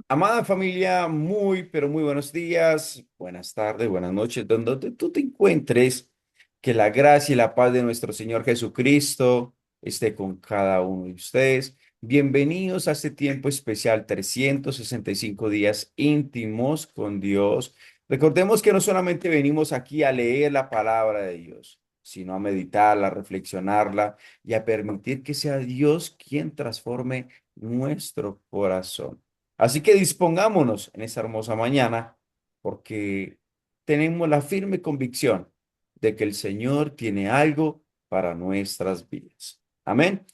Amada familia, muy, pero muy buenos días, buenas tardes, buenas noches, donde tú te encuentres, que la gracia y la paz de nuestro Señor Jesucristo esté con cada uno de ustedes. Bienvenidos a este tiempo especial, 365 días íntimos con Dios. Recordemos que no solamente venimos aquí a leer la palabra de Dios, sino a meditarla, a reflexionarla y a permitir que sea Dios quien transforme nuestro corazón. Así que dispongámonos en esta hermosa mañana porque tenemos la firme convicción de que el Señor tiene algo para nuestras vidas. Amén.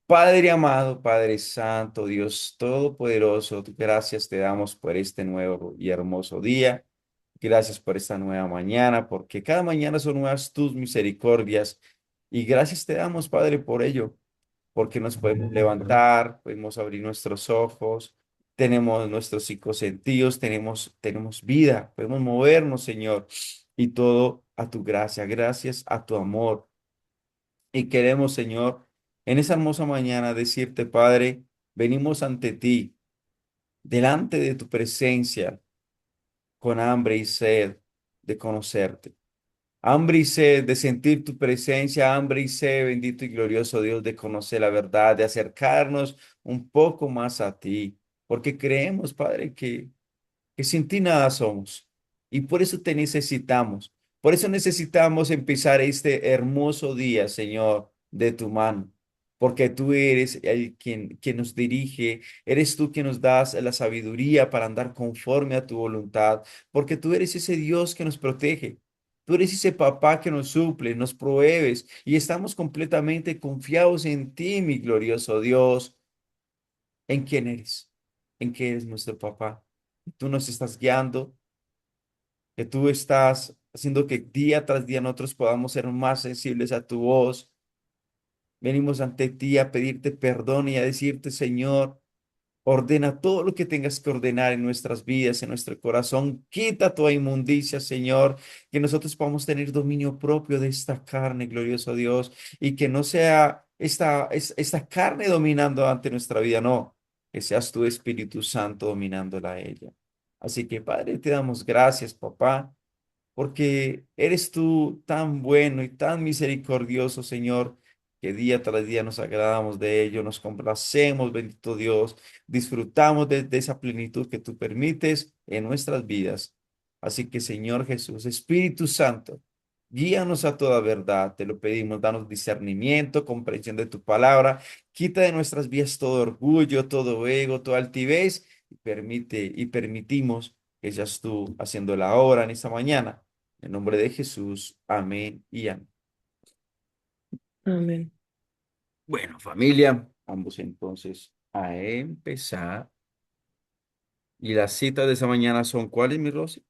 Padre amado, Padre Santo, Dios Todopoderoso, gracias te damos por este nuevo y hermoso día. Gracias por esta nueva mañana, porque cada mañana son nuevas tus misericordias. Y gracias te damos, Padre, por ello porque nos podemos levantar, podemos abrir nuestros ojos, tenemos nuestros cinco sentidos, tenemos vida, podemos movernos, Señor, y todo a tu gracia, gracias a tu amor. Y queremos, Señor, en esa hermosa mañana decirte, Padre, venimos ante ti, delante de tu presencia, con hambre y sed de conocerte. Hambre y sed de sentir tu presencia, hambre y sed, bendito y glorioso Dios, de conocer la verdad, de acercarnos un poco más a ti, porque creemos, Padre, que sin ti nada somos. Y por eso te necesitamos. Por eso necesitamos empezar este hermoso día, Señor, de tu mano. Porque tú eres el quien nos dirige, eres tú quien nos das la sabiduría para andar conforme a tu voluntad, porque tú eres ese Dios que nos protege, tú eres ese papá que nos suple, nos provees y estamos completamente confiados en ti, mi glorioso Dios, en quién eres, en que eres nuestro papá. Tú nos estás guiando, que tú estás haciendo que día tras día nosotros podamos ser más sensibles a tu voz. Venimos ante ti a pedirte perdón y a decirte, Señor, ordena todo lo que tengas que ordenar en nuestras vidas, en nuestro corazón. Quita toda inmundicia, Señor, que nosotros podamos tener dominio propio de esta carne, glorioso Dios, y que no sea esta carne dominando ante nuestra vida, no, que seas tu Espíritu Santo dominándola a ella. Así que, Padre, te damos gracias, papá, porque eres tú tan bueno y tan misericordioso, Señor, que día tras día nos agradamos de ello, nos complacemos, bendito Dios, disfrutamos de esa plenitud que tú permites en nuestras vidas. Así que, Señor Jesús, Espíritu Santo, guíanos a toda verdad, te lo pedimos, danos discernimiento, comprensión de tu palabra, quita de nuestras vidas todo orgullo, todo ego, toda altivez, y permitimos que seas tú haciendo la obra en esta mañana. En nombre de Jesús, amén y amén. Amén. Bueno, familia, vamos entonces a empezar. Y las citas de esa mañana son ¿cuáles, mi Rosy?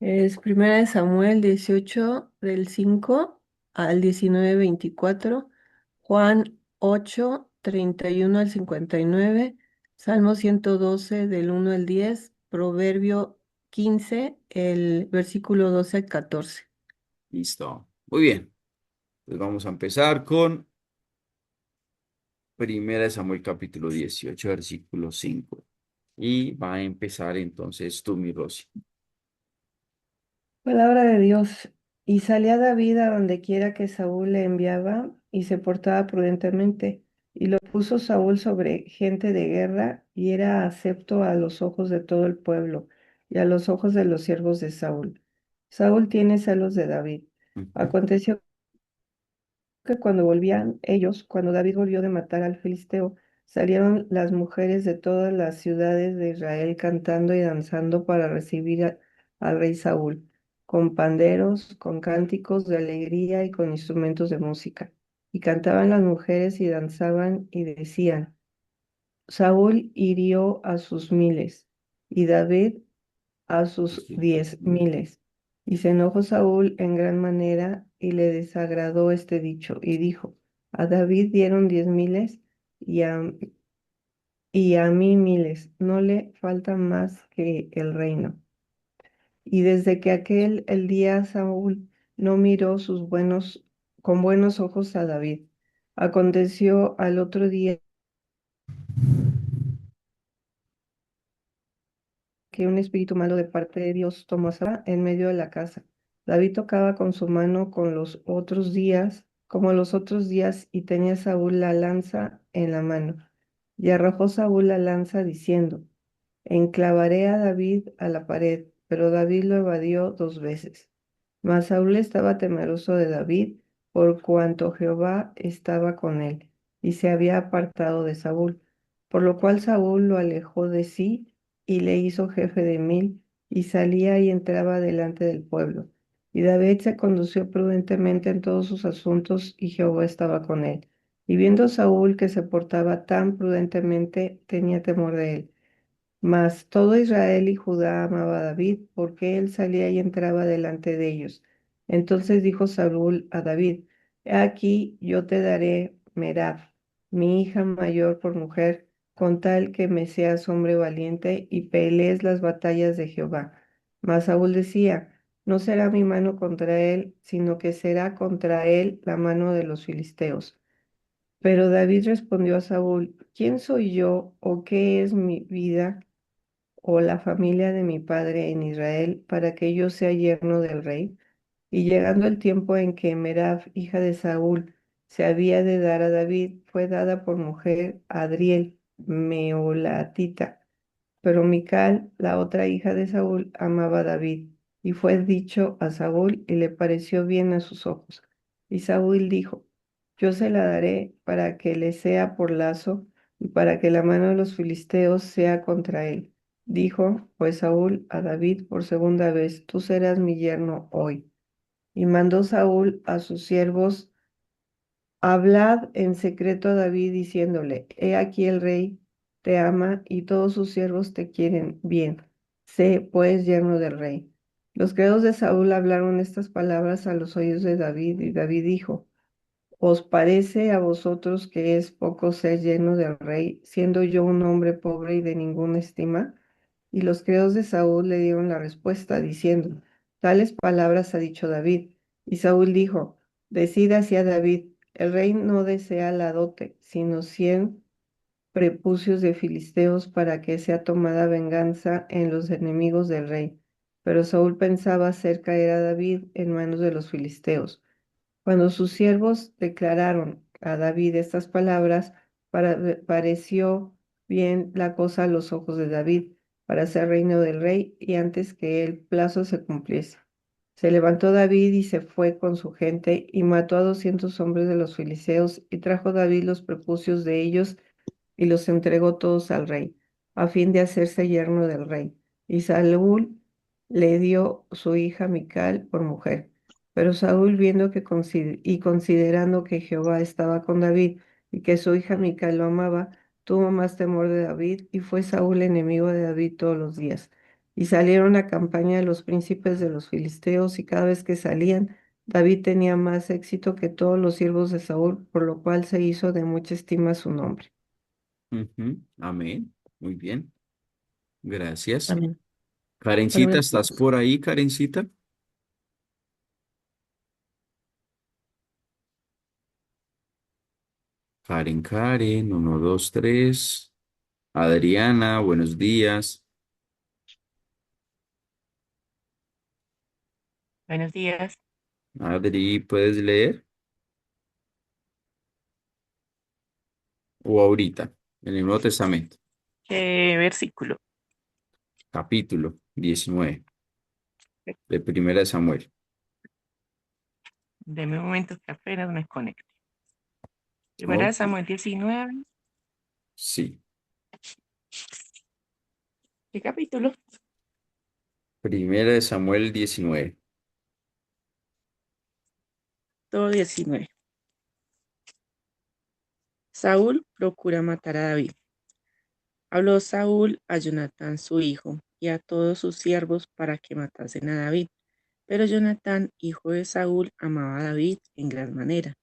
Es Primera de Samuel 18 del 5 al 19:24, Juan 8 31 al 59, Salmo 112 del 1 al 10, Proverbio 15, el versículo 12 al 14. Listo. Muy bien. Pues vamos a empezar con Primera de Samuel capítulo 18 versículo 5. Y va a empezar entonces tú, mi Rosy. Palabra de Dios. Y salía David a donde quiera que Saúl le enviaba y se portaba prudentemente. Y lo puso Saúl sobre gente de guerra y era acepto a los ojos de todo el pueblo y a los ojos de los siervos de Saúl. Saúl tiene celos de David. Ujú. Aconteció que cuando volvían ellos, cuando David volvió de matar al filisteo, salieron las mujeres de todas las ciudades de Israel cantando y danzando para recibir al rey Saúl, con panderos, con cánticos de alegría y con instrumentos de música. Y cantaban las mujeres y danzaban y decían, Saúl hirió a sus miles y David a sus Sí. 10,000. Y se enojó Saúl en gran manera y le desagradó este dicho y dijo, a David dieron 10,000 y a mí miles, no le falta más que el reino. Y desde que aquel el día Saúl no miró con buenos ojos a David. Aconteció al otro día que un espíritu malo de parte de Dios tomó a Saúl en medio de la casa. David tocaba con su mano con los otros días, como los otros días, y tenía Saúl la lanza en la mano. Y arrojó Saúl la lanza diciendo, enclavaré a David a la pared, pero David lo evadió 2 veces. Mas Saúl estaba temeroso de David, por cuanto Jehová estaba con él, y se había apartado de Saúl. Por lo cual Saúl lo alejó de sí, y le hizo jefe de 1000, y salía y entraba delante del pueblo. Y David se condució prudentemente en todos sus asuntos, y Jehová estaba con él. Y viendo Saúl que se portaba tan prudentemente, tenía temor de él. Mas todo Israel y Judá amaba a David, porque él salía y entraba delante de ellos. Entonces dijo Saúl a David, He aquí yo te daré Merab, mi hija mayor por mujer, con tal que me seas hombre valiente y pelees las batallas de Jehová. Mas Saúl decía, no será mi mano contra él, sino que será contra él la mano de los filisteos. Pero David respondió a Saúl, ¿quién soy yo o qué es mi vida o la familia de mi padre en Israel para que yo sea yerno del rey? Y llegando el tiempo en que Merab, hija de Saúl, se había de dar a David, fue dada por mujer a Adriel, meolatita. Pero Mical, la otra hija de Saúl, amaba a David, y fue dicho a Saúl y le pareció bien a sus ojos. Y Saúl dijo, yo se la daré para que le sea por lazo y para que la mano de los filisteos sea contra él. Dijo pues Saúl a David por segunda vez, tú serás mi yerno hoy. Y mandó Saúl a sus siervos, hablad en secreto a David diciéndole, He aquí el rey te ama y todos sus siervos te quieren bien. Sé pues yerno del rey. Los criados de Saúl hablaron estas palabras a los oídos de David y David dijo, ¿Os parece a vosotros que es poco ser lleno del rey, siendo yo un hombre pobre y de ninguna estima? Y los criados de Saúl le dieron la respuesta, diciendo, Tales palabras ha dicho David. Y Saúl dijo, Decid hacia David, el rey no desea la dote, sino 100 prepucios de filisteos para que sea tomada venganza en los enemigos del rey. Pero Saúl pensaba hacer caer a David en manos de los filisteos. Cuando sus siervos declararon a David estas palabras, pareció bien la cosa a los ojos de David para ser reino del rey y antes que el plazo se cumpliese. Se levantó David y se fue con su gente y mató a 200 hombres de los filisteos y trajo David los prepucios de ellos y los entregó todos al rey, a fin de hacerse yerno del rey. Y Saúl le dio su hija Mical por mujer. Pero Saúl, viendo que y considerando que Jehová estaba con David y que su hija Mical lo amaba, tuvo más temor de David y fue Saúl enemigo de David todos los días. Y salieron a campaña los príncipes de los filisteos y cada vez que salían, David tenía más éxito que todos los siervos de Saúl, por lo cual se hizo de mucha estima su nombre. Ujú. Amén. Muy bien. Gracias. Amén. Karencita, Palabra de ¿estás Dios. por ahí, Karencita? Karen, Karen, uno, dos, tres. Adriana, buenos días. Buenos días. Adri, ¿puedes leer? O ahorita, en el Nuevo Testamento, ¿Qué versículo? capítulo 19 de Primera de Samuel. Deme un momento que apenas me conecte. Primera Oh, de Samuel 19. sí, ¿Qué capítulo? Primera de Samuel 19. Todo 19. Saúl procura matar a David. Habló Saúl a Jonatán su hijo y a todos sus siervos para que matasen a David. Pero Jonatán, hijo de Saúl, amaba a David en gran manera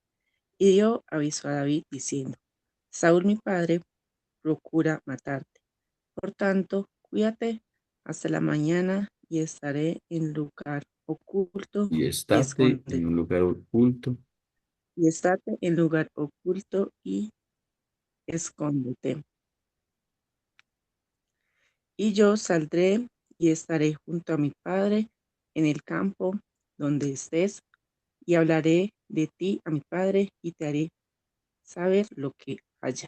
y dio aviso a David diciendo, Saúl mi padre procura matarte. Por tanto, cuídate hasta la mañana y estaré en lugar oculto Y y estate en escóndete. un lugar oculto. Y estate en lugar oculto y escóndete. Y yo saldré y estaré junto a mi padre en el campo donde estés, y hablaré de ti a mi padre y te haré saber lo que haya.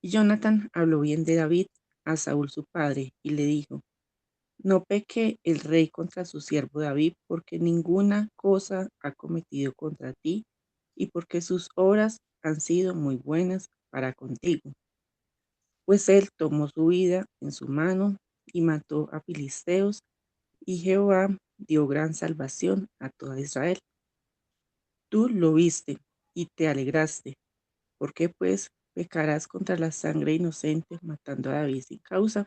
Y Jonathan habló bien de David a Saúl su padre y le dijo, no peque el rey contra su siervo David, porque ninguna cosa ha cometido contra ti y porque sus obras han sido muy buenas para contigo. Pues él tomó su vida en su mano y mató a filisteos, y Jehová dio gran salvación a toda Israel. Tú lo viste y te alegraste. ¿Por qué pues pecarás contra la sangre inocente matando a David sin causa?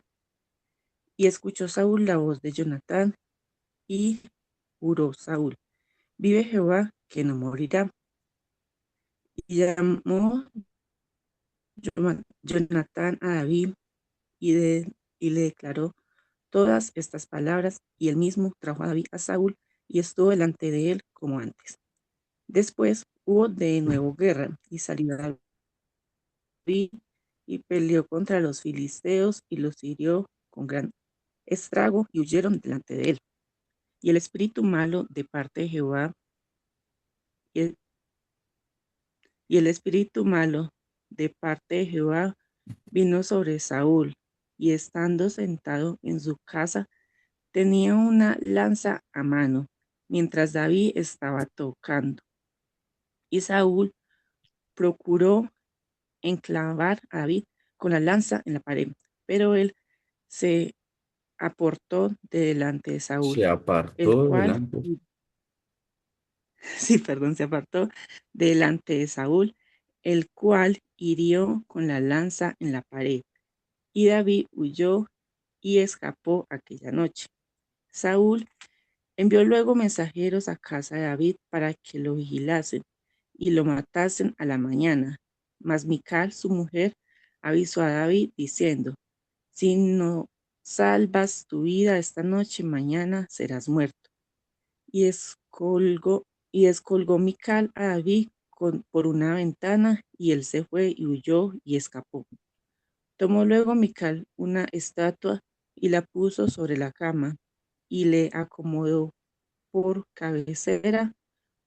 Y escuchó Saúl la voz de Jonatán y juró Saúl, vive Jehová que no morirá. Y llamó Jonatán a David y le declaró todas estas palabras, y él mismo trajo a David a Saúl y estuvo delante de él como antes. Después hubo de nuevo guerra y salió David y peleó contra los filisteos y los hirió con gran estrago y huyeron delante de él. Y el espíritu malo de parte de Jehová y el, y el espíritu malo de parte de Jehová vino sobre Saúl, y estando sentado en su casa tenía una lanza a mano, mientras David estaba tocando. Y Saúl procuró enclavar a David con la lanza en la pared, pero él se apartó de delante de Saúl, Se el apartó cual, delante. sí, perdón, se apartó delante de Saúl, el cual hirió con la lanza en la pared. Y David huyó y escapó aquella noche. Saúl envió luego mensajeros a casa de David para que lo vigilasen y lo matasen a la mañana. Mas Mical, su mujer, avisó a David diciendo, si no salvas tu vida esta noche, mañana serás muerto. Y descolgó Mical a David por una ventana, y él se fue y huyó y escapó. Tomó luego Mical una estatua y la puso sobre la cama, y le acomodó por cabecera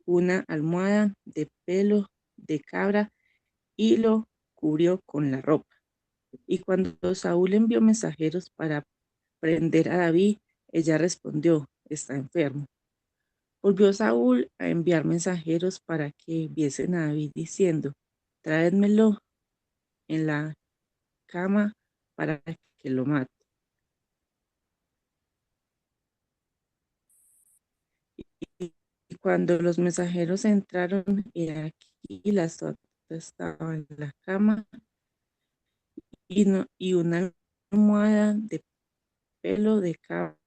una almohada de pelo de cabra y lo cubrió con la ropa. Y cuando Saúl envió mensajeros para prender a David, ella respondió, está enfermo. Volvió Saúl a enviar mensajeros para que viesen a David diciendo, tráedmelo en la cama para que lo mate. Y cuando los mensajeros entraron, he aquí la estatua estaba en la cama y, no, y una almohada de pelo de cabra.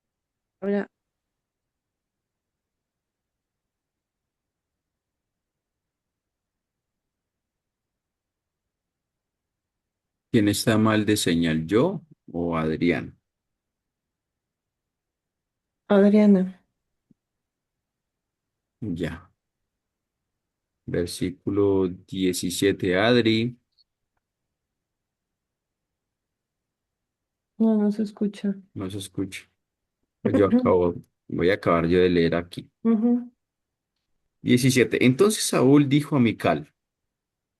¿Quién está mal de señal, yo o Adrián? Adriana, Ya. Versículo 17, Adri. no, no se escucha. No se escucha. Pues yo acabo, voy a acabar yo de leer aquí. Ujú. 17. Entonces Saúl dijo a Mical,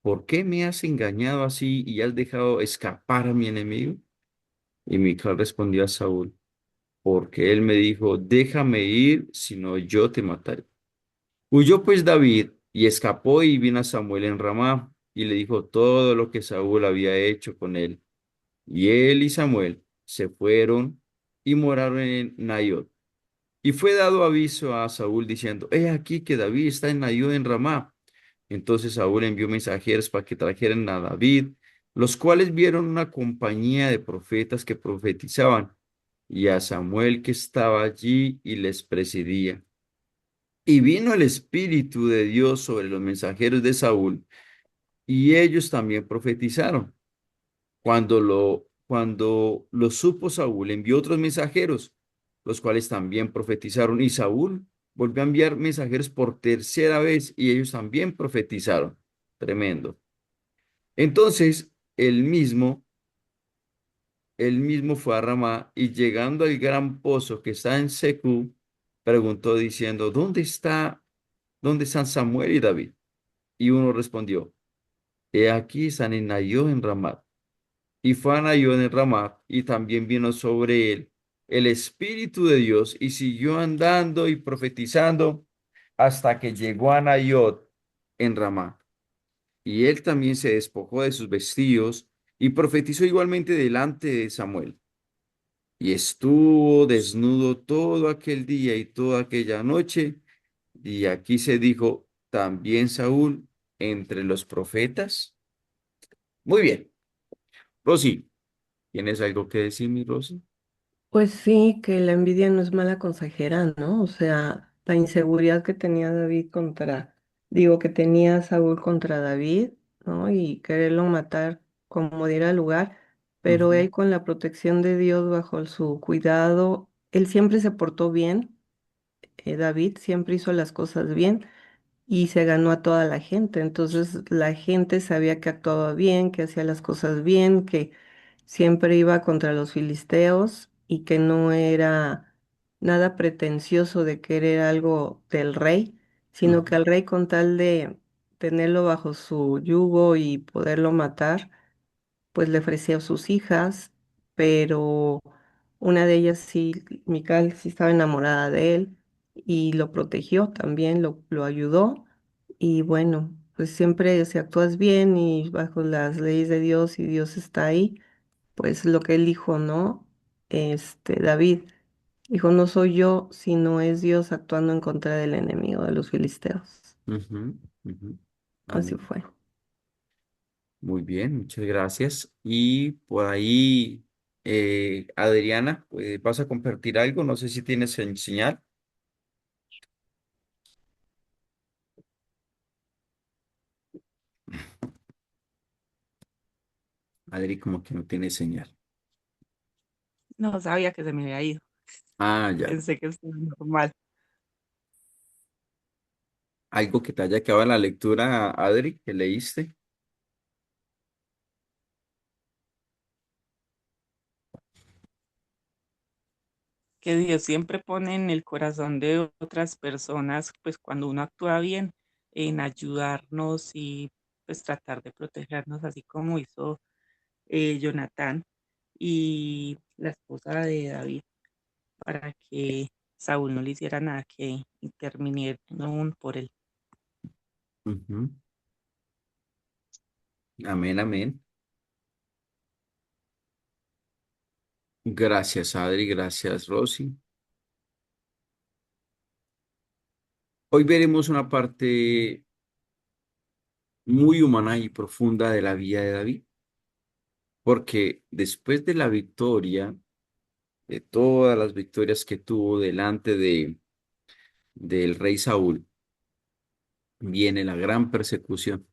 ¿por qué me has engañado así y has dejado escapar a mi enemigo? Y Mical respondió a Saúl, porque él me dijo, déjame ir, si no yo te mataré. Huyó pues David y escapó y vino a Samuel en Ramá y le dijo todo lo que Saúl había hecho con él. Y él y Samuel se fueron y moraron en Naiot. Y fue dado aviso a Saúl diciendo, he aquí que David está en Naiot en Ramá. Entonces Saúl envió mensajeros para que trajeran a David, los cuales vieron una compañía de profetas que profetizaban, y a Samuel que estaba allí y les presidía. Y vino el Espíritu de Dios sobre los mensajeros de Saúl, y ellos también profetizaron. Cuando lo supo Saúl, envió otros mensajeros, los cuales también profetizaron. Y Saúl volvió a enviar mensajeros por tercera vez, y ellos también profetizaron. Tremendo. Entonces, él mismo él mismo fue a Ramá y llegando al gran pozo que está en Secú, preguntó diciendo, dónde están Samuel y David? Y uno respondió, he aquí están en Nayot en Ramá. Y fue a Nayot en Ramá y también vino sobre él el Espíritu de Dios y siguió andando y profetizando hasta que llegó a Nayot en Ramá. Y él también se despojó de sus vestidos y profetizó igualmente delante de Samuel. Y estuvo desnudo todo aquel día y toda aquella noche. Y aquí se dijo también Saúl entre los profetas. Muy bien. Rosy, ¿tienes algo que decir, mi Rosy? Pues sí, que la envidia no es mala consejera, ¿no? O sea, la inseguridad que tenía David contra, digo, que tenía Saúl contra David, ¿no? Y quererlo matar como diera lugar, pero Ujú, él con la protección de Dios bajo su cuidado, él siempre se portó bien, David siempre hizo las cosas bien y se ganó a toda la gente. Entonces la gente sabía que actuaba bien, que hacía las cosas bien, que siempre iba contra los filisteos y que no era nada pretencioso de querer algo del rey, sino que ujú, al rey con tal de tenerlo bajo su yugo y poderlo matar, pues le ofrecía a sus hijas, pero una de ellas sí, Mical, sí estaba enamorada de él y lo protegió también, lo ayudó. Y bueno, pues siempre si actúas bien y bajo las leyes de Dios y Dios está ahí, pues lo que él dijo, ¿no? David dijo, no soy yo, sino es Dios actuando en contra del enemigo de los filisteos. ujú, ujú. Así Amén. fue. Muy bien, muchas gracias. Y por ahí, Adriana, pues, ¿vas a compartir algo? No sé si tienes señal. Adri, como que no tiene señal. No sabía que se me había ido. Ah, ya. Pensé que estaba normal. Algo que te haya quedado en la lectura, Adri, que leíste. Que Dios siempre pone en el corazón de otras personas, pues cuando uno actúa bien, en ayudarnos y pues tratar de protegernos, así como hizo Jonatán y la esposa de David, para que Saúl no le hiciera nada, que intervinieron por él. Ujú. Amén, amén. Gracias, Adri, gracias, Rosy. Hoy veremos una parte muy humana y profunda de la vida de David, porque después de la victoria, de todas las victorias que tuvo delante del rey Saúl, viene la gran persecución.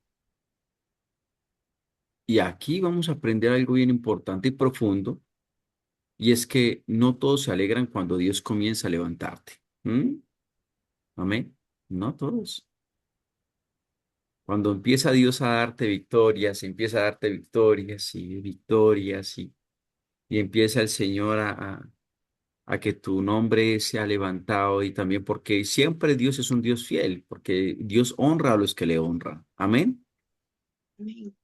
Y aquí vamos a aprender algo bien importante y profundo, y es que no todos se alegran cuando Dios comienza a levantarte. ¿Mm? Amén. No todos. Cuando empieza Dios a darte victorias, empieza a darte victorias y victorias y empieza el Señor a que tu nombre sea levantado y también porque siempre Dios es un Dios fiel, porque Dios honra a los que le honran. Amén. Amén.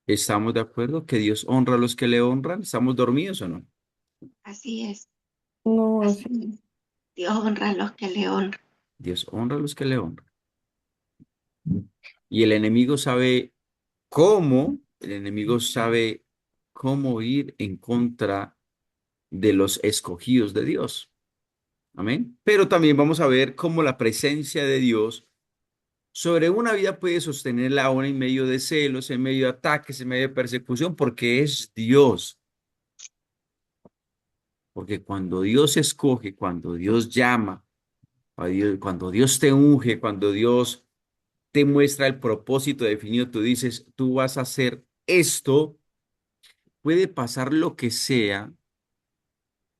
¿Estamos de acuerdo que Dios honra a los que le honran? ¿Estamos dormidos o no? Así es, No, así así. es. Dios honra a los que le honran. Dios honra a los que le honran. Y el enemigo sabe cómo ir en contra de los escogidos de Dios. Amén. Pero también vamos a ver cómo la presencia de Dios sobre una vida puede sostenerla aún en medio de celos, en medio de ataques, en medio de persecución, porque es Dios. Porque cuando Dios escoge, cuando Dios llama, cuando Dios te unge, cuando Dios te muestra el propósito definido, tú dices, tú vas a hacer esto, puede pasar lo que sea,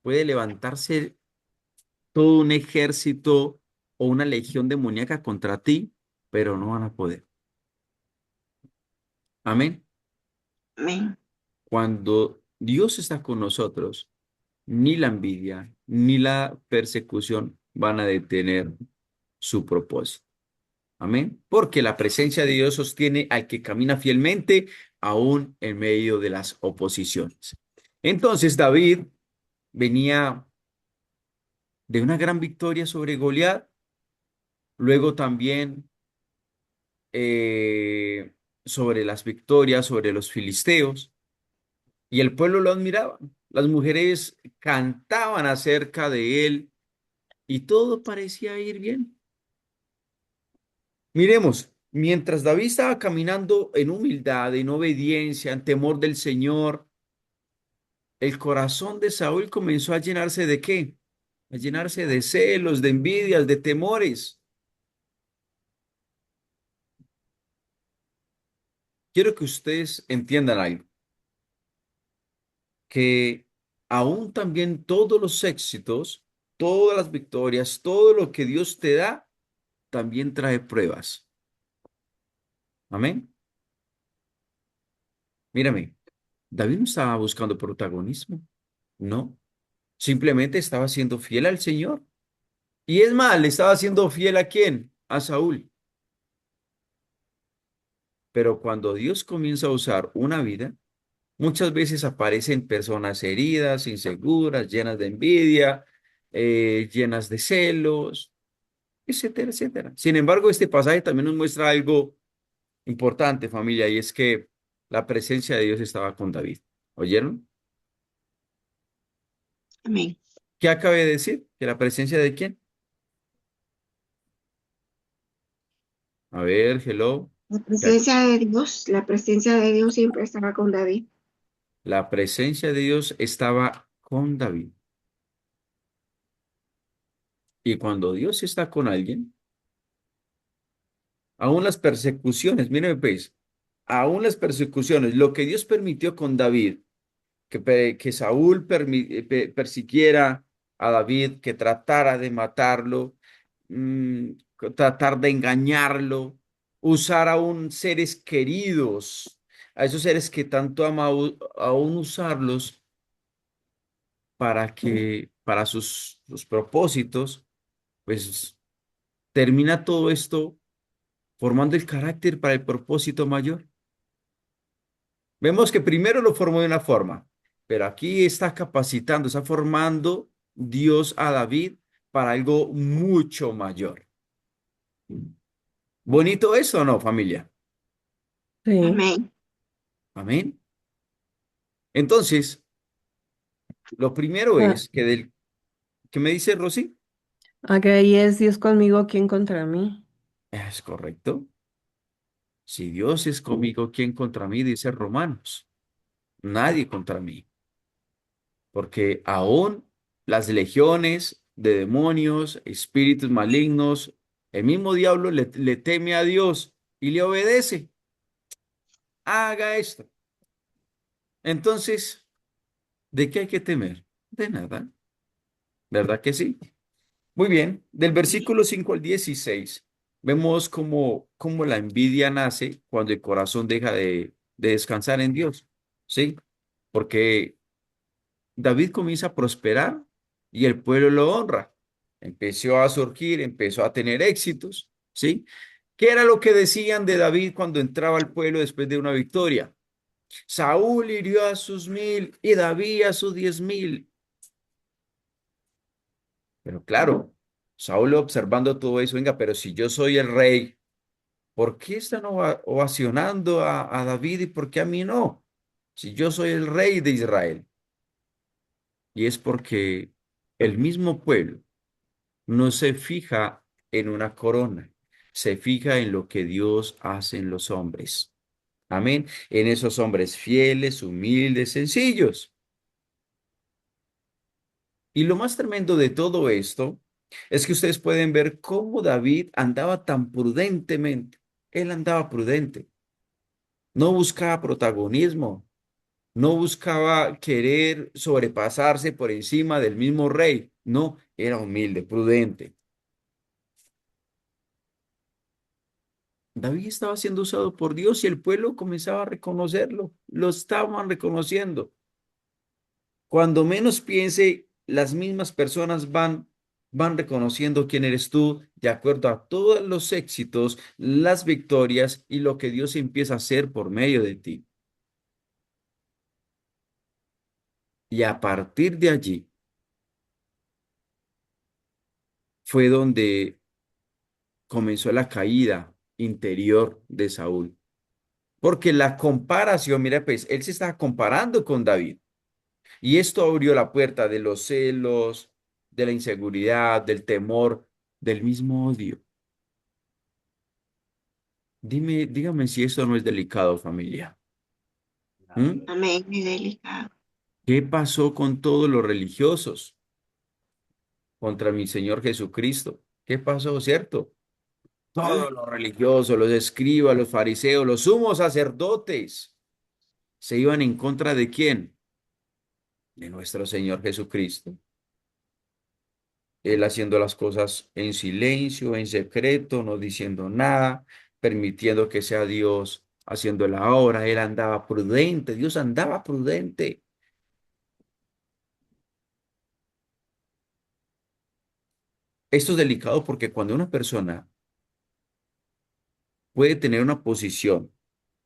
puede levantarse todo un ejército o una legión demoníaca contra ti, pero no van a poder. Amén. Amén. Cuando Dios está con nosotros, ni la envidia, ni la persecución van a detener su propósito. Amén. Porque la presencia de Dios sostiene al que camina fielmente, aún en medio de las oposiciones. Entonces David venía de una gran victoria sobre Goliat, luego también eh, sobre las victorias sobre los filisteos, y el pueblo lo admiraba. Las mujeres cantaban acerca de él y todo parecía ir bien. Miremos, mientras David estaba caminando en humildad, en obediencia, en temor del Señor, el corazón de Saúl comenzó a llenarse ¿de qué? A llenarse de celos, de envidias, de temores. Quiero que ustedes entiendan algo, que aún también todos los éxitos, todas las victorias, todo lo que Dios te da, también trae pruebas. Amén. Mírame, David no estaba buscando protagonismo, no, simplemente estaba siendo fiel al Señor. Y es más, le estaba siendo fiel ¿a quién? A Saúl. Pero cuando Dios comienza a usar una vida, muchas veces aparecen personas heridas, inseguras, llenas de envidia, llenas de celos, etcétera, etcétera. Sin embargo, este pasaje también nos muestra algo importante, familia, y es que la presencia de Dios estaba con David. ¿Oyeron? Amén. ¿Qué acabé de decir? ¿Que la presencia de quién? A ver, hello. Ya. La presencia de Dios siempre estaba con David. La presencia de Dios estaba con David. Y cuando Dios está con alguien, aún las persecuciones, míreme pues, aún las persecuciones, lo que Dios permitió con David, que Saúl persiguiera a David, que tratara de matarlo, mm, tratar de engañarlo, usar aún seres queridos, a esos seres que tanto ama, aún usarlos para sus propósitos, pues termina todo esto formando el carácter para el propósito mayor. Vemos que primero lo formó de una forma, pero aquí está capacitando, está formando Dios a David para algo mucho mayor. ¿Bonito eso o no, familia? Sí. Amén. Amén. Entonces, lo primero Ah, es que ¿qué me dice Rosy? ah, que ahí es Dios conmigo, ¿quién contra mí? Es correcto. Si Dios es conmigo, ¿quién contra mí? Dice Romanos. Nadie contra mí. Porque aún las legiones de demonios, espíritus malignos, el mismo diablo le teme a Dios y le obedece. Haga esto. Entonces, ¿de qué hay que temer? De nada. ¿Verdad que sí? Muy bien. Del Amén. versículo 5 al 16, vemos cómo la envidia nace cuando el corazón deja de descansar en Dios. ¿Sí? Porque David comienza a prosperar y el pueblo lo honra. Empezó a surgir, empezó a tener éxitos, ¿sí? ¿Qué era lo que decían de David cuando entraba al pueblo después de una victoria? Saúl hirió a sus 1000 y David a sus 10,000. Pero claro, Saúl observando todo eso, venga, pero si yo soy el rey, ¿por qué están ovacionando a David y por qué a mí no? Si yo soy el rey de Israel. Y es porque el mismo pueblo no se fija en una corona, se fija en lo que Dios hace en los hombres. Amén. En esos hombres fieles, humildes, sencillos. Y lo más tremendo de todo esto es que ustedes pueden ver cómo David andaba tan prudentemente. Él andaba prudente, no buscaba protagonismo, no buscaba querer sobrepasarse por encima del mismo rey. No, era humilde, prudente. David estaba siendo usado por Dios y el pueblo comenzaba a reconocerlo, lo estaban reconociendo. Cuando menos piense, las mismas personas van reconociendo quién eres tú de acuerdo a todos los éxitos, las victorias y lo que Dios empieza a hacer por medio de ti. Y a partir de allí fue donde comenzó la caída interior de Saúl. Porque la comparación, mira, pues él se estaba comparando con David. Y esto abrió la puerta de los celos, de la inseguridad, del temor, del mismo odio. Dígame si esto no es delicado, familia. ¿Mm? Amén, es delicado. ¿Qué pasó con todos los religiosos contra mi Señor Jesucristo? ¿Qué pasó, cierto? Todos los religiosos, los escribas, los fariseos, los sumos sacerdotes, se iban en contra de quién? De nuestro Señor Jesucristo. Él haciendo las cosas en silencio, en secreto, no diciendo nada, permitiendo que sea Dios haciendo la obra. Él andaba prudente, Dios andaba prudente. Esto es delicado porque cuando una persona puede tener una posición,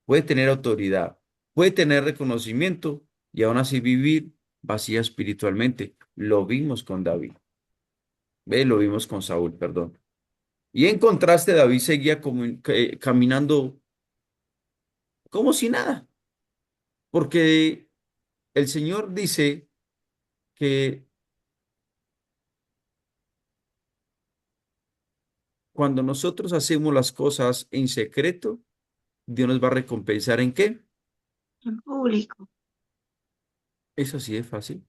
puede tener autoridad, puede tener reconocimiento y aún así vivir vacía espiritualmente, lo vimos con David, ¿ve? Lo vimos con Saúl, perdón. Y en contraste, David seguía caminando como si nada, porque el Señor dice que cuando nosotros hacemos las cosas en secreto, Dios nos va a recompensar ¿en qué? En público. Eso sí es fácil.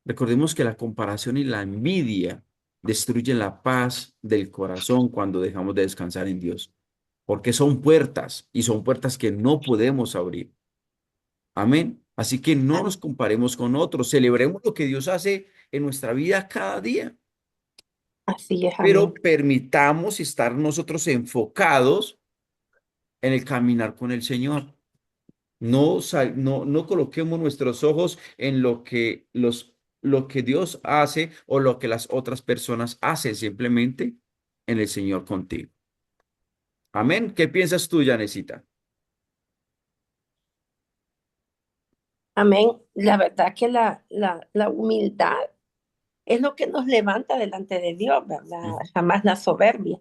Recordemos que la comparación y la envidia destruyen la paz del corazón cuando dejamos de descansar en Dios, porque son puertas y son puertas que no podemos abrir. Amén. Así que no nos comparemos con otros, celebremos lo que Dios hace en nuestra vida cada día, Así es, amén. pero permitamos estar nosotros enfocados en el caminar con el Señor. No coloquemos nuestros ojos en lo que Dios hace o lo que las otras personas hacen, simplemente en el Señor contigo. Amén. ¿Qué piensas tú, Janecita? Amén. La verdad que la humildad es lo que nos levanta delante de Dios, ¿verdad? Ujú. Jamás la soberbia.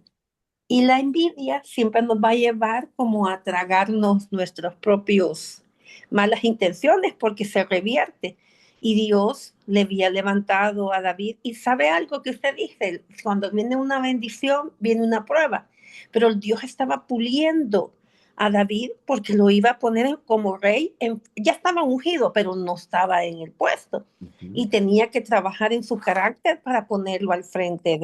Y la envidia siempre nos va a llevar como a tragarnos nuestros propios malas intenciones porque se revierte. Y Dios le había levantado a David. Y sabe algo que usted dice, cuando viene una bendición, viene una prueba. Pero Dios estaba puliendo a David porque lo iba a poner como rey. Ya estaba ungido, pero no estaba en el puesto. Ujú. Y tenía que trabajar en su carácter para ponerlo al frente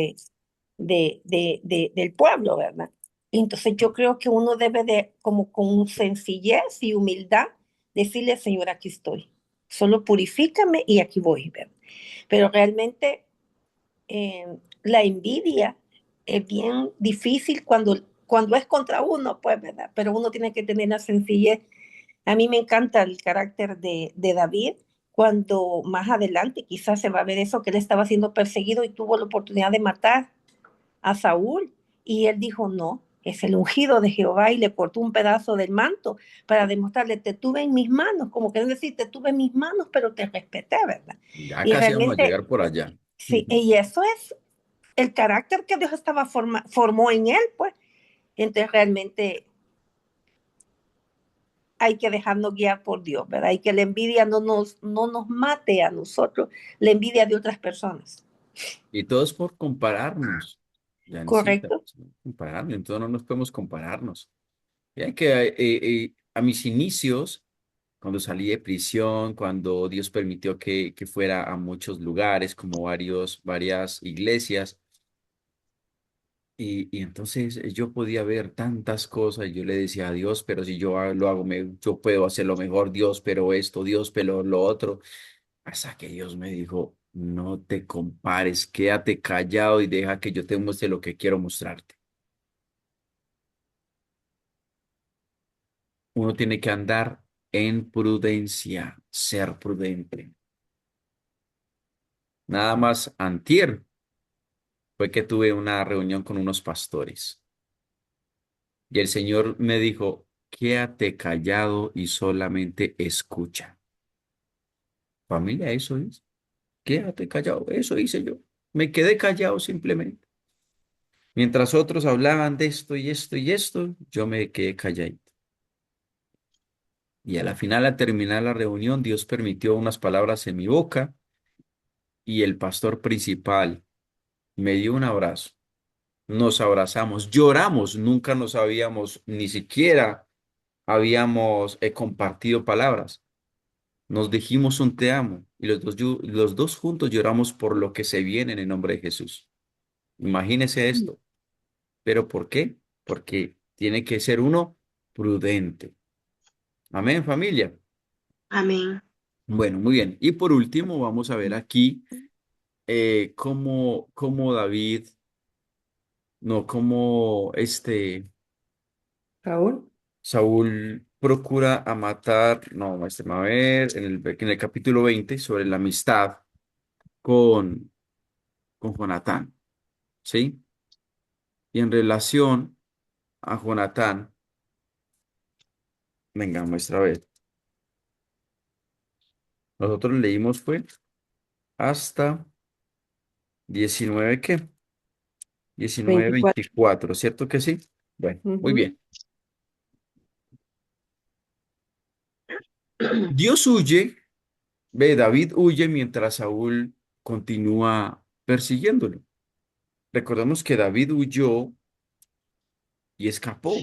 del pueblo, ¿verdad? Entonces yo creo que uno debe de, como con sencillez y humildad, decirle, Señor, aquí estoy. Solo purifícame y aquí voy, ¿verdad? Pero realmente eh, la envidia es bien difícil cuando es contra uno, pues, ¿verdad? Pero uno tiene que tener la sencillez. A mí me encanta el carácter de David, cuando más adelante quizás se va a ver eso, que él estaba siendo perseguido y tuvo la oportunidad de matar a Saúl y él dijo, no, es el ungido de Jehová y le cortó un pedazo del manto para demostrarle, te tuve en mis manos, como que es decir, te tuve en mis manos, pero te respeté, ¿verdad? Ya Y casi vamos a realmente, llegar por allá. sí, Ujú. y eso es el carácter que Dios formó en él, pues. Entonces realmente hay que dejarnos guiar por Dios, ¿verdad? Y que la envidia no nos mate a nosotros, la envidia de otras personas. Y todo es por compararnos, Janecita, ¿Correcto? compararnos, entonces no nos podemos compararnos. Ya que a mis inicios, cuando salí de prisión, cuando Dios permitió que fuera a muchos lugares, como varias iglesias, y entonces yo podía ver tantas cosas, y yo le decía a Dios, pero si lo hago, yo puedo hacerlo mejor, Dios, pero esto, Dios, pero lo otro, hasta que Dios me dijo, no te compares, quédate callado y deja que yo te muestre lo que quiero mostrarte. Uno tiene que andar en prudencia, ser prudente. Nada más antier fue que tuve una reunión con unos pastores y el Señor me dijo, quédate callado y solamente escucha. Familia, eso es. Quédate callado, eso hice yo. Me quedé callado simplemente. Mientras otros hablaban de esto y esto y esto, yo me quedé calladito. Y a la final, al terminar la reunión, Dios permitió unas palabras en mi boca y el pastor principal me dio un abrazo. Nos abrazamos, lloramos, nunca nos habíamos, ni siquiera habíamos compartido palabras. Nos dijimos un te amo y los dos juntos lloramos por lo que se viene en el nombre de Jesús. Imagínese esto. ¿Pero por qué? Porque tiene que ser uno prudente. Amén, familia. Amén. Bueno, muy bien. Y por último, vamos a ver aquí cómo David, no, cómo Saúl, Saúl procura a matar, no, a ver, en el capítulo 20 sobre la amistad con, con Jonatán, ¿sí? Y en relación a Jonatán, venga, muestra a ver. Nosotros leímos fue hasta 19 ¿qué? 19 24. 24, ¿cierto que sí? Bueno, muy Ujú. bien. Dios huye, ve, David huye mientras Saúl continúa persiguiéndolo. Recordemos que David huyó y escapó.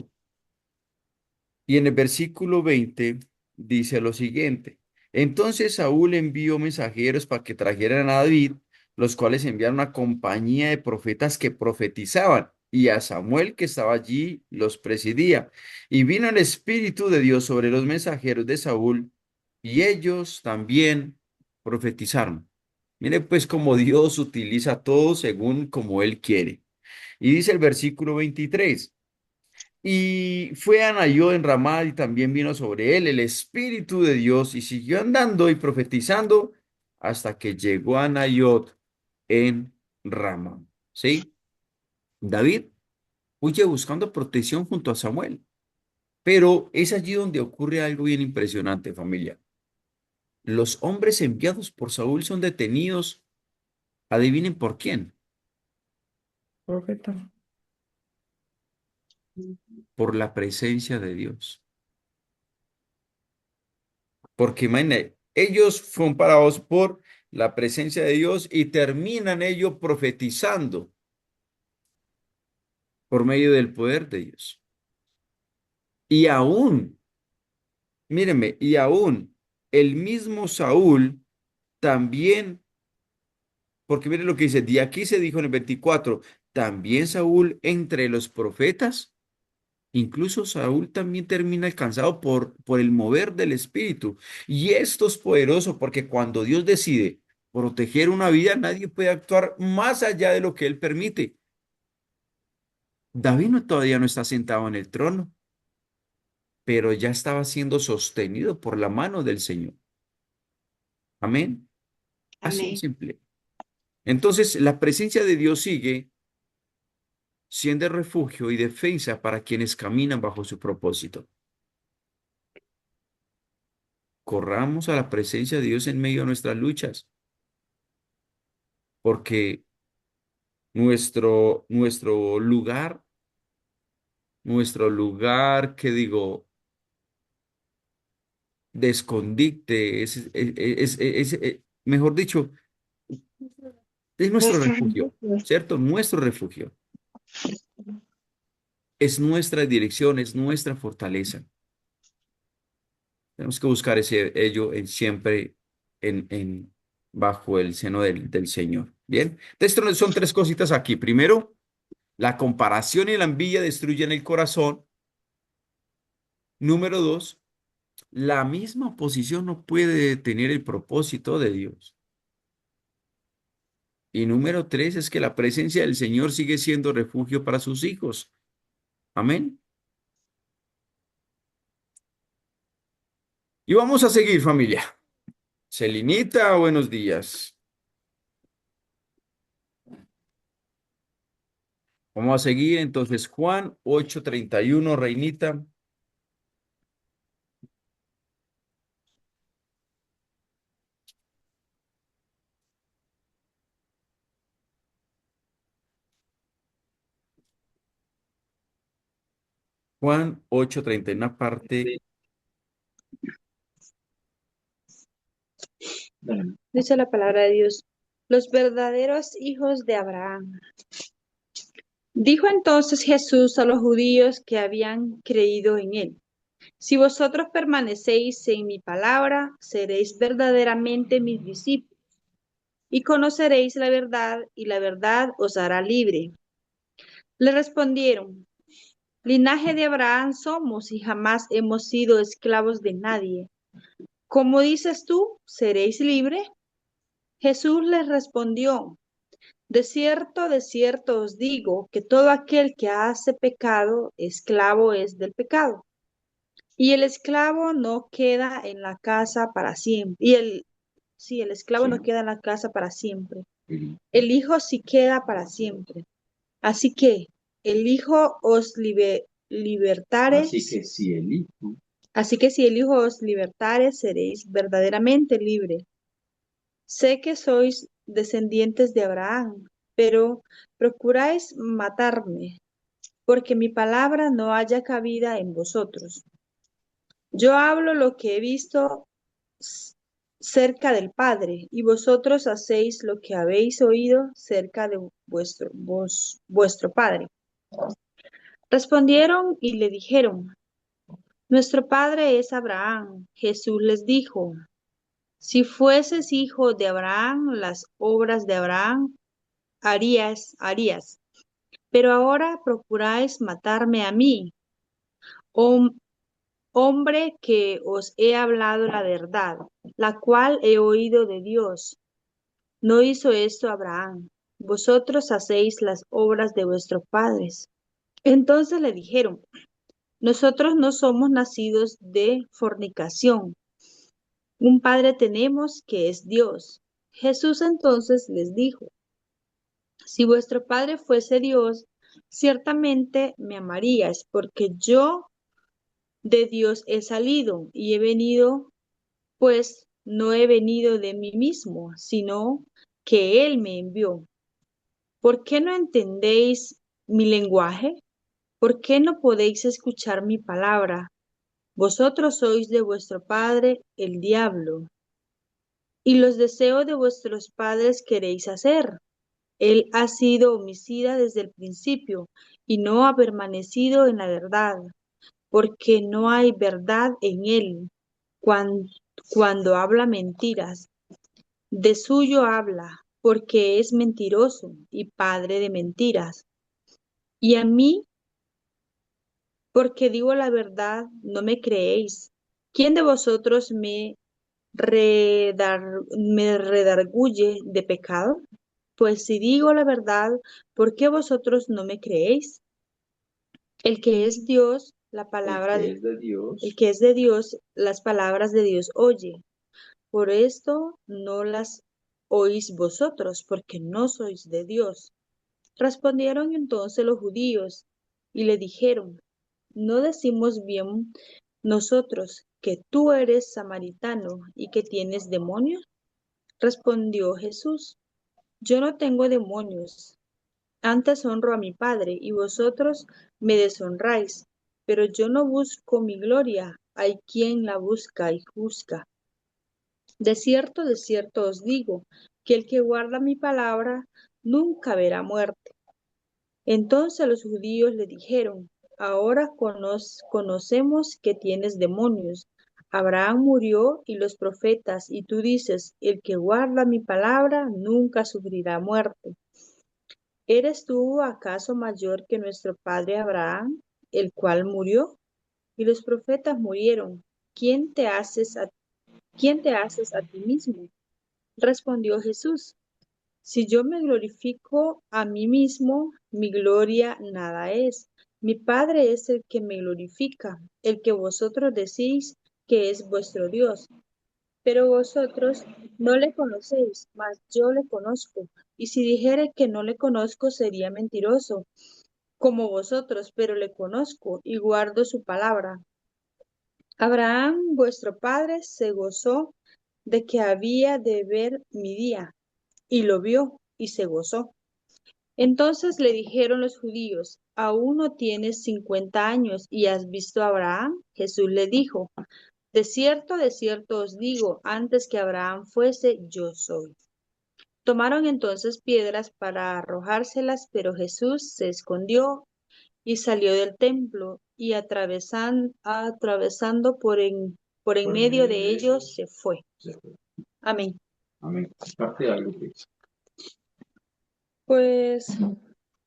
Y en el versículo 20 dice lo siguiente. Entonces Saúl envió mensajeros para que trajeran a David, los cuales enviaron una compañía de profetas que profetizaban, y a Samuel que estaba allí los presidía. Y vino el Espíritu de Dios sobre los mensajeros de Saúl, y ellos también profetizaron. Mire pues cómo Dios utiliza todo según como Él quiere. Y dice el versículo 23. Y fue Anayó en Ramá y también vino sobre él el Espíritu de Dios y siguió andando y profetizando hasta que llegó a Anayot en Ramá. ¿Sí? David huye buscando protección junto a Samuel, pero es allí donde ocurre algo bien impresionante, familia. Los hombres enviados por Saúl son detenidos, adivinen por quién, Profeta. por la presencia de Dios. Porque imagínate, ellos fueron parados por la presencia de Dios y terminan ellos profetizando por medio del poder de Dios. Y aún, mírenme, y aún el mismo Saúl también, porque miren lo que dice, de aquí se dijo en el 24, también Saúl entre los profetas. Incluso Saúl también termina alcanzado por el mover del Espíritu. Y esto es poderoso porque cuando Dios decide proteger una vida, nadie puede actuar más allá de lo que Él permite. David todavía no está sentado en el trono, pero ya estaba siendo sostenido por la mano del Señor. Amén. Así de Amén. simple. Entonces, la presencia de Dios sigue siendo refugio y defensa para quienes caminan bajo su propósito. Corramos a la presencia de Dios en medio de nuestras luchas, porque nuestro lugar, que digo, de escondite, mejor dicho, es nuestro Nuestro refugio, refugio. ¿cierto? Nuestro refugio. Es nuestra dirección, es nuestra fortaleza. Tenemos que buscar ello siempre bajo el seno del Señor. Bien, entonces son tres cositas aquí. Primero, la comparación y la envidia destruyen el corazón. Número dos, la misma oposición no puede detener el propósito de Dios. Y número tres es que la presencia del Señor sigue siendo refugio para sus hijos. Amén. Y vamos a seguir, familia. Celinita, buenos días. Vamos a seguir entonces Juan 8:31, Reinita. Juan 8:30, una parte. Dice la palabra de Dios, los verdaderos hijos de Abraham. Dijo entonces Jesús a los judíos que habían creído en él, si vosotros permanecéis en mi palabra, seréis verdaderamente mis discípulos y conoceréis la verdad y la verdad os hará libre. Le respondieron, linaje de Abraham somos y jamás hemos sido esclavos de nadie. ¿Cómo dices tú, seréis libres? Jesús les respondió, de cierto os digo que todo aquel que hace pecado, esclavo es del pecado. Y el esclavo no queda en la casa para siempre. El esclavo no queda en la casa para siempre. El Hijo sí queda para siempre. Así que el Hijo os libertare. Así que si el Hijo os libertare, seréis verdaderamente libres. Sé que sois descendientes de Abraham, pero procuráis matarme, porque mi palabra no haya cabida en vosotros. Yo hablo lo que he visto cerca del Padre, y vosotros hacéis lo que habéis oído cerca de vuestro Padre. Respondieron y le dijeron, nuestro Padre es Abraham. Jesús les dijo, si fueses hijo de Abraham, las obras de Abraham harías. Pero ahora procuráis matarme a mí, hombre que os he hablado la verdad, la cual he oído de Dios. No hizo esto Abraham. Vosotros hacéis las obras de vuestros padres. Entonces le dijeron, nosotros no somos nacidos de fornicación. Un padre tenemos que es Dios. Jesús entonces les dijo, si vuestro padre fuese Dios, ciertamente me amaríais, porque yo de Dios he salido y he venido, pues no he venido de mí mismo, sino que Él me envió. ¿Por qué no entendéis mi lenguaje? ¿Por qué no podéis escuchar mi palabra? Vosotros sois de vuestro padre el diablo, y los deseos de vuestros padres queréis hacer. Él ha sido homicida desde el principio y no ha permanecido en la verdad, porque no hay verdad en él. Cuando habla mentiras, de suyo habla, porque es mentiroso y padre de mentiras. Y a mí, porque digo la verdad, no me creéis. ¿Quién de vosotros me redarguye de pecado? Pues si digo la verdad, ¿por qué vosotros no me creéis? El que es Dios, el que es de Dios, las palabras de Dios oye. Por esto no las oís vosotros, porque no sois de Dios. Respondieron entonces los judíos y le dijeron, ¿no decimos bien nosotros que tú eres samaritano y que tienes demonios? Respondió Jesús, yo no tengo demonios, antes honro a mi Padre y vosotros me deshonráis, pero yo no busco mi gloria, hay quien la busca y juzga. De cierto os digo, que el que guarda mi palabra nunca verá muerte. Entonces los judíos le dijeron, ahora conocemos que tienes demonios. Abraham murió y los profetas, y tú dices, el que guarda mi palabra nunca sufrirá muerte. ¿Eres tú acaso mayor que nuestro padre Abraham, el cual murió? Y los profetas murieron. ¿Quién te haces a ti mismo? Respondió Jesús, si yo me glorifico a mí mismo, mi gloria nada es. Mi Padre es el que me glorifica, el que vosotros decís que es vuestro Dios. Pero vosotros no le conocéis, mas yo le conozco. Y si dijere que no le conozco, sería mentiroso, como vosotros, pero le conozco y guardo su palabra. Abraham, vuestro padre, se gozó de que había de ver mi día, y lo vio y se gozó. Entonces le dijeron los judíos, aún no tienes 50 años y has visto a Abraham. Jesús le dijo, de cierto os digo, antes que Abraham fuese, yo soy. Tomaron entonces piedras para arrojárselas, pero Jesús se escondió y salió del templo y atravesando por en medio de ellos se fue. Amén. Amén. Parte de algo, pues.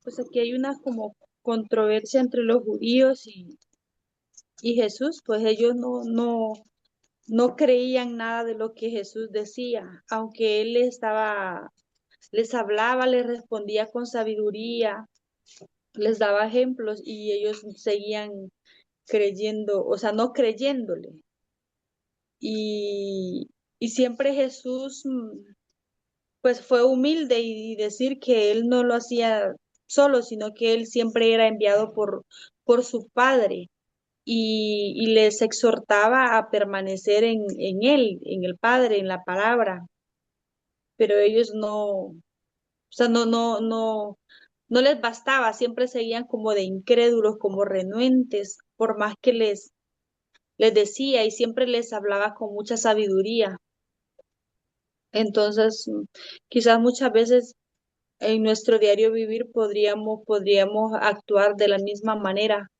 Pues aquí hay una como controversia entre los judíos y Jesús, pues ellos no creían nada de lo que Jesús decía, aunque él les hablaba, les respondía con sabiduría, les daba ejemplos y ellos seguían creyendo, o sea, no creyéndole. Y, y siempre Jesús, pues fue humilde y decir que él no lo hacía solo, sino que él siempre era enviado por su Padre. Y les exhortaba a permanecer en él, en el Padre, en la palabra, pero ellos o sea, no les bastaba, siempre seguían como de incrédulos, como renuentes, por más que les decía y siempre les hablaba con mucha sabiduría. Entonces, quizás muchas veces en nuestro diario vivir podríamos actuar de la misma manera,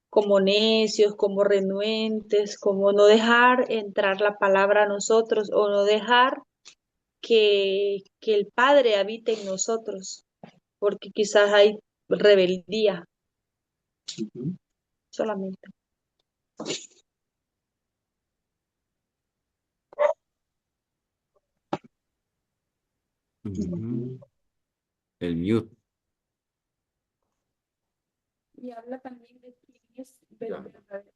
como necios, como renuentes, como no dejar entrar la palabra a nosotros o no dejar que el Padre habite en nosotros, porque quizás hay rebeldía Ujú. solamente. Ujú. El mute. Y habla también de quién es Ya. verdadero.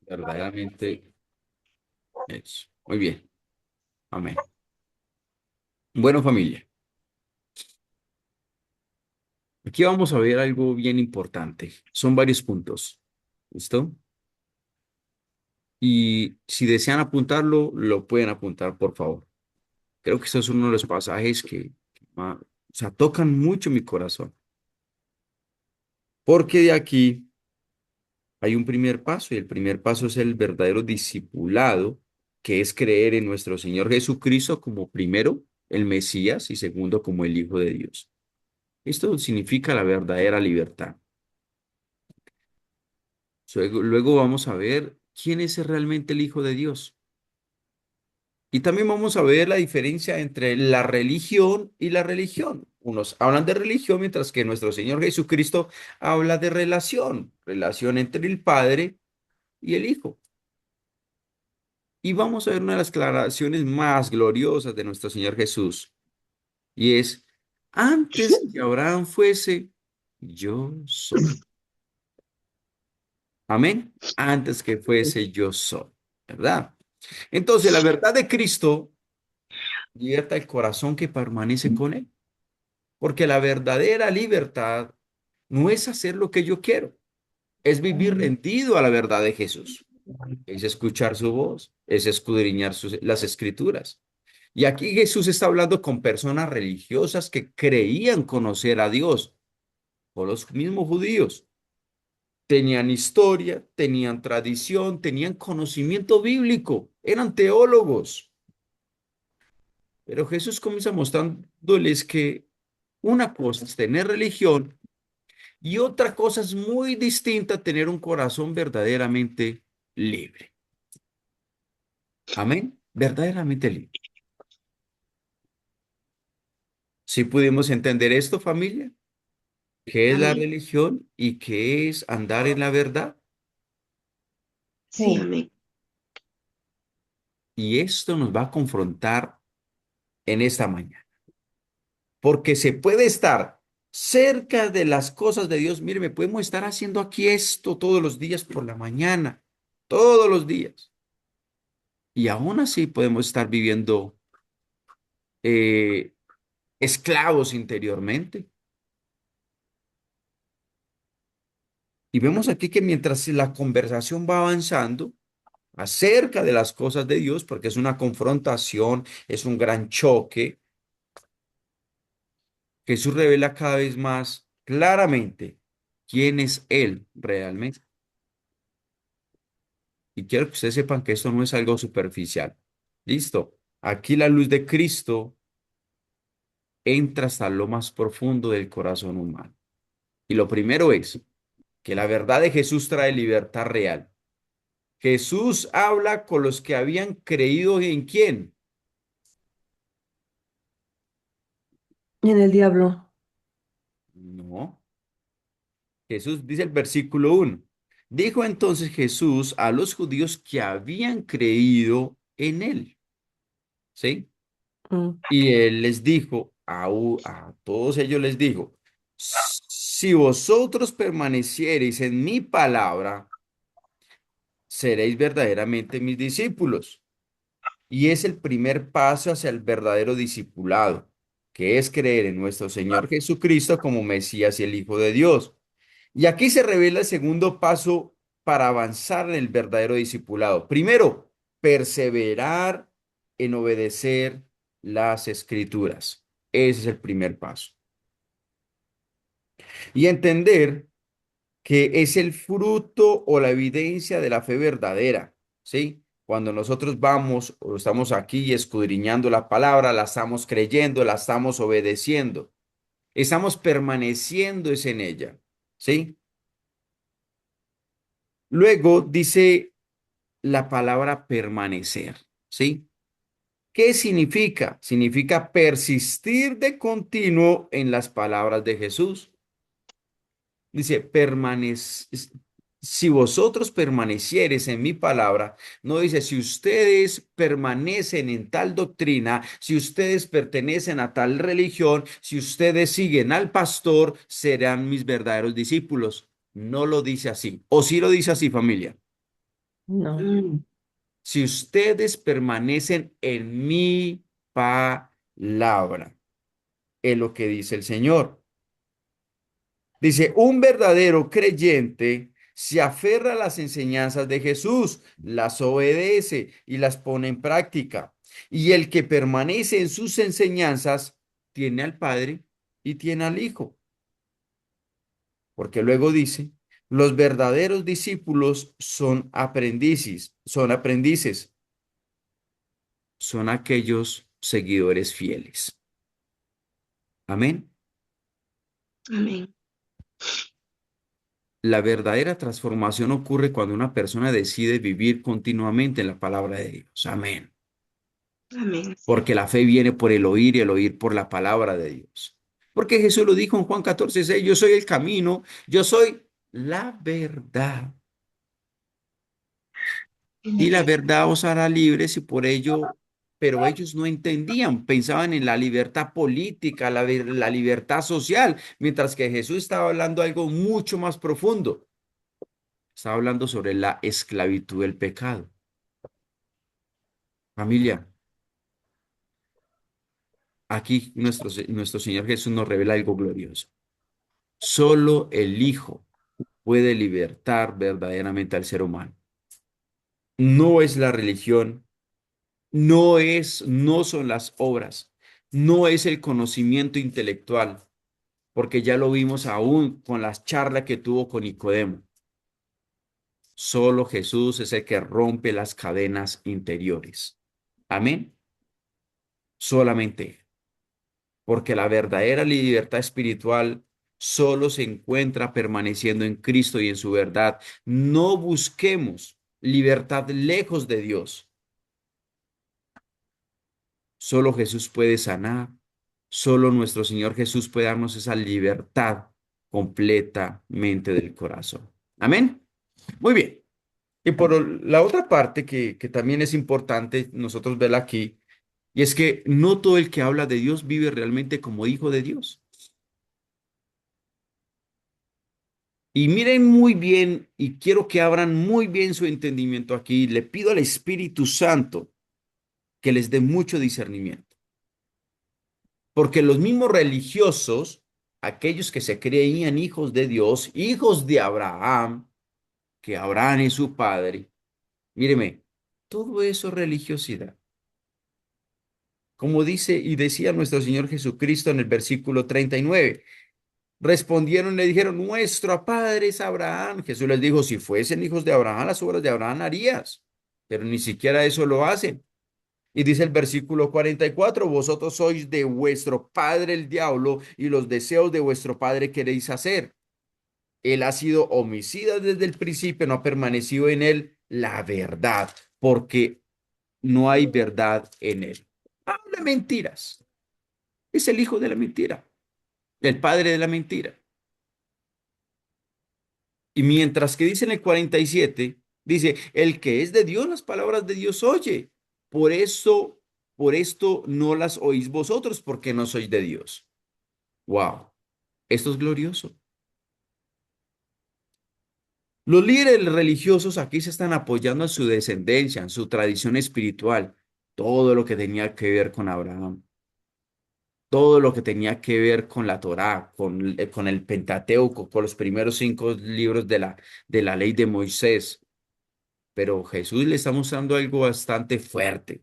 Verdaderamente eso. Muy bien. Amén. Bueno, familia, aquí vamos a ver algo bien importante. Son varios puntos. ¿Listo? Y si desean apuntarlo, lo pueden apuntar, por favor. Creo que esto es uno de los pasajes o sea, tocan mucho mi corazón. Porque de aquí hay un primer paso y el primer paso es el verdadero discipulado, que es creer en nuestro Señor Jesucristo como primero el Mesías y segundo como el Hijo de Dios. Esto significa la verdadera libertad. Luego vamos a ver quién es realmente el Hijo de Dios. Y también vamos a ver la diferencia entre la religión y la religión. Unos hablan de religión mientras que nuestro Señor Jesucristo habla de relación entre el Padre y el Hijo. Y vamos a ver una de las declaraciones más gloriosas de nuestro Señor Jesús. Y es, antes que Abraham fuese, yo soy. Amén. Antes que fuese, yo soy. ¿Verdad? Entonces, la verdad de Cristo liberta el corazón que permanece con él. Porque la verdadera libertad no es hacer lo que yo quiero, es vivir rendido a la verdad de Jesús. Es escuchar su voz, es escudriñar las escrituras. Y aquí Jesús está hablando con personas religiosas que creían conocer a Dios, o los mismos judíos. Tenían historia, tenían tradición, tenían conocimiento bíblico, eran teólogos. Pero Jesús comienza mostrándoles que una cosa es tener religión y otra cosa es muy distinta tener un corazón verdaderamente libre. Amén. Verdaderamente libre. ¿Sí pudimos entender esto, familia? ¿Qué es la Amén. religión y qué es andar en la verdad? Sí, amén. Y esto nos va a confrontar en esta mañana. Porque se puede estar cerca de las cosas de Dios. Mire, me podemos estar haciendo aquí esto todos los días por la mañana, todos los días. Y aún así podemos estar viviendo eh, esclavos interiormente. Y vemos aquí que mientras la conversación va avanzando acerca de las cosas de Dios, porque es una confrontación, es un gran choque, Jesús revela cada vez más claramente quién es Él realmente. Y quiero que ustedes sepan que esto no es algo superficial. Listo. Aquí la luz de Cristo entra hasta lo más profundo del corazón humano. Y lo primero es que la verdad de Jesús trae libertad real. Jesús habla con los que habían creído en quién. En el diablo. No. Jesús dice el versículo 1. Dijo entonces Jesús a los judíos que habían creído en él. ¿Sí? Mm, Y él les dijo, a todos ellos les dijo, si vosotros permaneciereis en mi palabra, seréis verdaderamente mis discípulos. Y es el primer paso hacia el verdadero discipulado, que es creer en nuestro Señor Jesucristo como Mesías y el Hijo de Dios. Y aquí se revela el segundo paso para avanzar en el verdadero discipulado. Primero, perseverar en obedecer las escrituras. Ese es el primer paso. Y entender que es el fruto o la evidencia de la fe verdadera, ¿sí? Cuando nosotros vamos o estamos aquí escudriñando la palabra, la estamos creyendo, la estamos obedeciendo, estamos permaneciendo es en ella, ¿sí? Luego dice la palabra permanecer, ¿sí? ¿Qué significa? Significa persistir de continuo en las palabras de Jesús. Dice, si vosotros permaneciereis en mi palabra, no dice, si ustedes permanecen en tal doctrina, si ustedes pertenecen a tal religión, si ustedes siguen al pastor, serán mis verdaderos discípulos. No lo dice así. ¿O sí lo dice así, familia? no. Si ustedes permanecen en mi palabra, es lo que dice el Señor. Dice, un verdadero creyente se aferra a las enseñanzas de Jesús, las obedece y las pone en práctica. Y el que permanece en sus enseñanzas tiene al Padre y tiene al Hijo. Porque luego dice, los verdaderos discípulos son aprendices, son aquellos seguidores fieles. Amén. Amén. La verdadera transformación ocurre cuando una persona decide vivir continuamente en la palabra de Dios. Amén. Amén. Porque la fe viene por el oír y el oír por la palabra de Dios. Porque Jesús lo dijo en Juan 14:6, yo soy el camino, yo soy la verdad. Y la verdad os hará libres y por ello, pero ellos no entendían, pensaban en la libertad política, la libertad social, mientras que Jesús estaba hablando algo mucho más profundo. Estaba hablando sobre la esclavitud del pecado. Familia, aquí nuestro Señor Jesús nos revela algo glorioso. Solo el Hijo puede libertar verdaderamente al ser humano. No es la religión, no son las obras, no es el conocimiento intelectual, porque ya lo vimos aún con las charlas que tuvo con Nicodemo. Solo Jesús es el que rompe las cadenas interiores. Amén. Solamente Él. Porque la verdadera libertad espiritual solo se encuentra permaneciendo en Cristo y en su verdad. No busquemos libertad lejos de Dios. Solo Jesús puede sanar. Solo nuestro Señor Jesús puede darnos esa libertad completamente del corazón. Amén. Muy bien. Y por la otra parte que también es importante nosotros verla aquí, y es que no todo el que habla de Dios vive realmente como hijo de Dios. Y miren muy bien, y quiero que abran muy bien su entendimiento aquí. Le pido al Espíritu Santo que les dé mucho discernimiento. Porque los mismos religiosos, aquellos que se creían hijos de Dios, hijos de Abraham, que Abraham es su padre, míreme, todo eso es religiosidad. Como dice y decía nuestro Señor Jesucristo en el versículo 39. Respondieron y le dijeron, nuestro padre es Abraham. Jesús les dijo, si fuesen hijos de Abraham, las obras de Abraham harías, pero ni siquiera eso lo hacen. Y dice el versículo 44, vosotros sois de vuestro padre el diablo y los deseos de vuestro padre queréis hacer. Él ha sido homicida desde el principio, no ha permanecido en él la verdad, porque no hay verdad en él. Habla mentiras. Es el hijo de la mentira, el padre de la mentira. Y mientras que dice en el 47, dice, el que es de Dios, las palabras de Dios oye. Por eso, por esto no las oís vosotros, porque no sois de Dios. Wow, esto es glorioso. Los líderes religiosos aquí se están apoyando en su descendencia, en su tradición espiritual, todo lo que tenía que ver con Abraham, todo lo que tenía que ver con la Torá, con el Pentateuco, con los primeros 5 libros de la ley de Moisés. Pero Jesús le está mostrando algo bastante fuerte.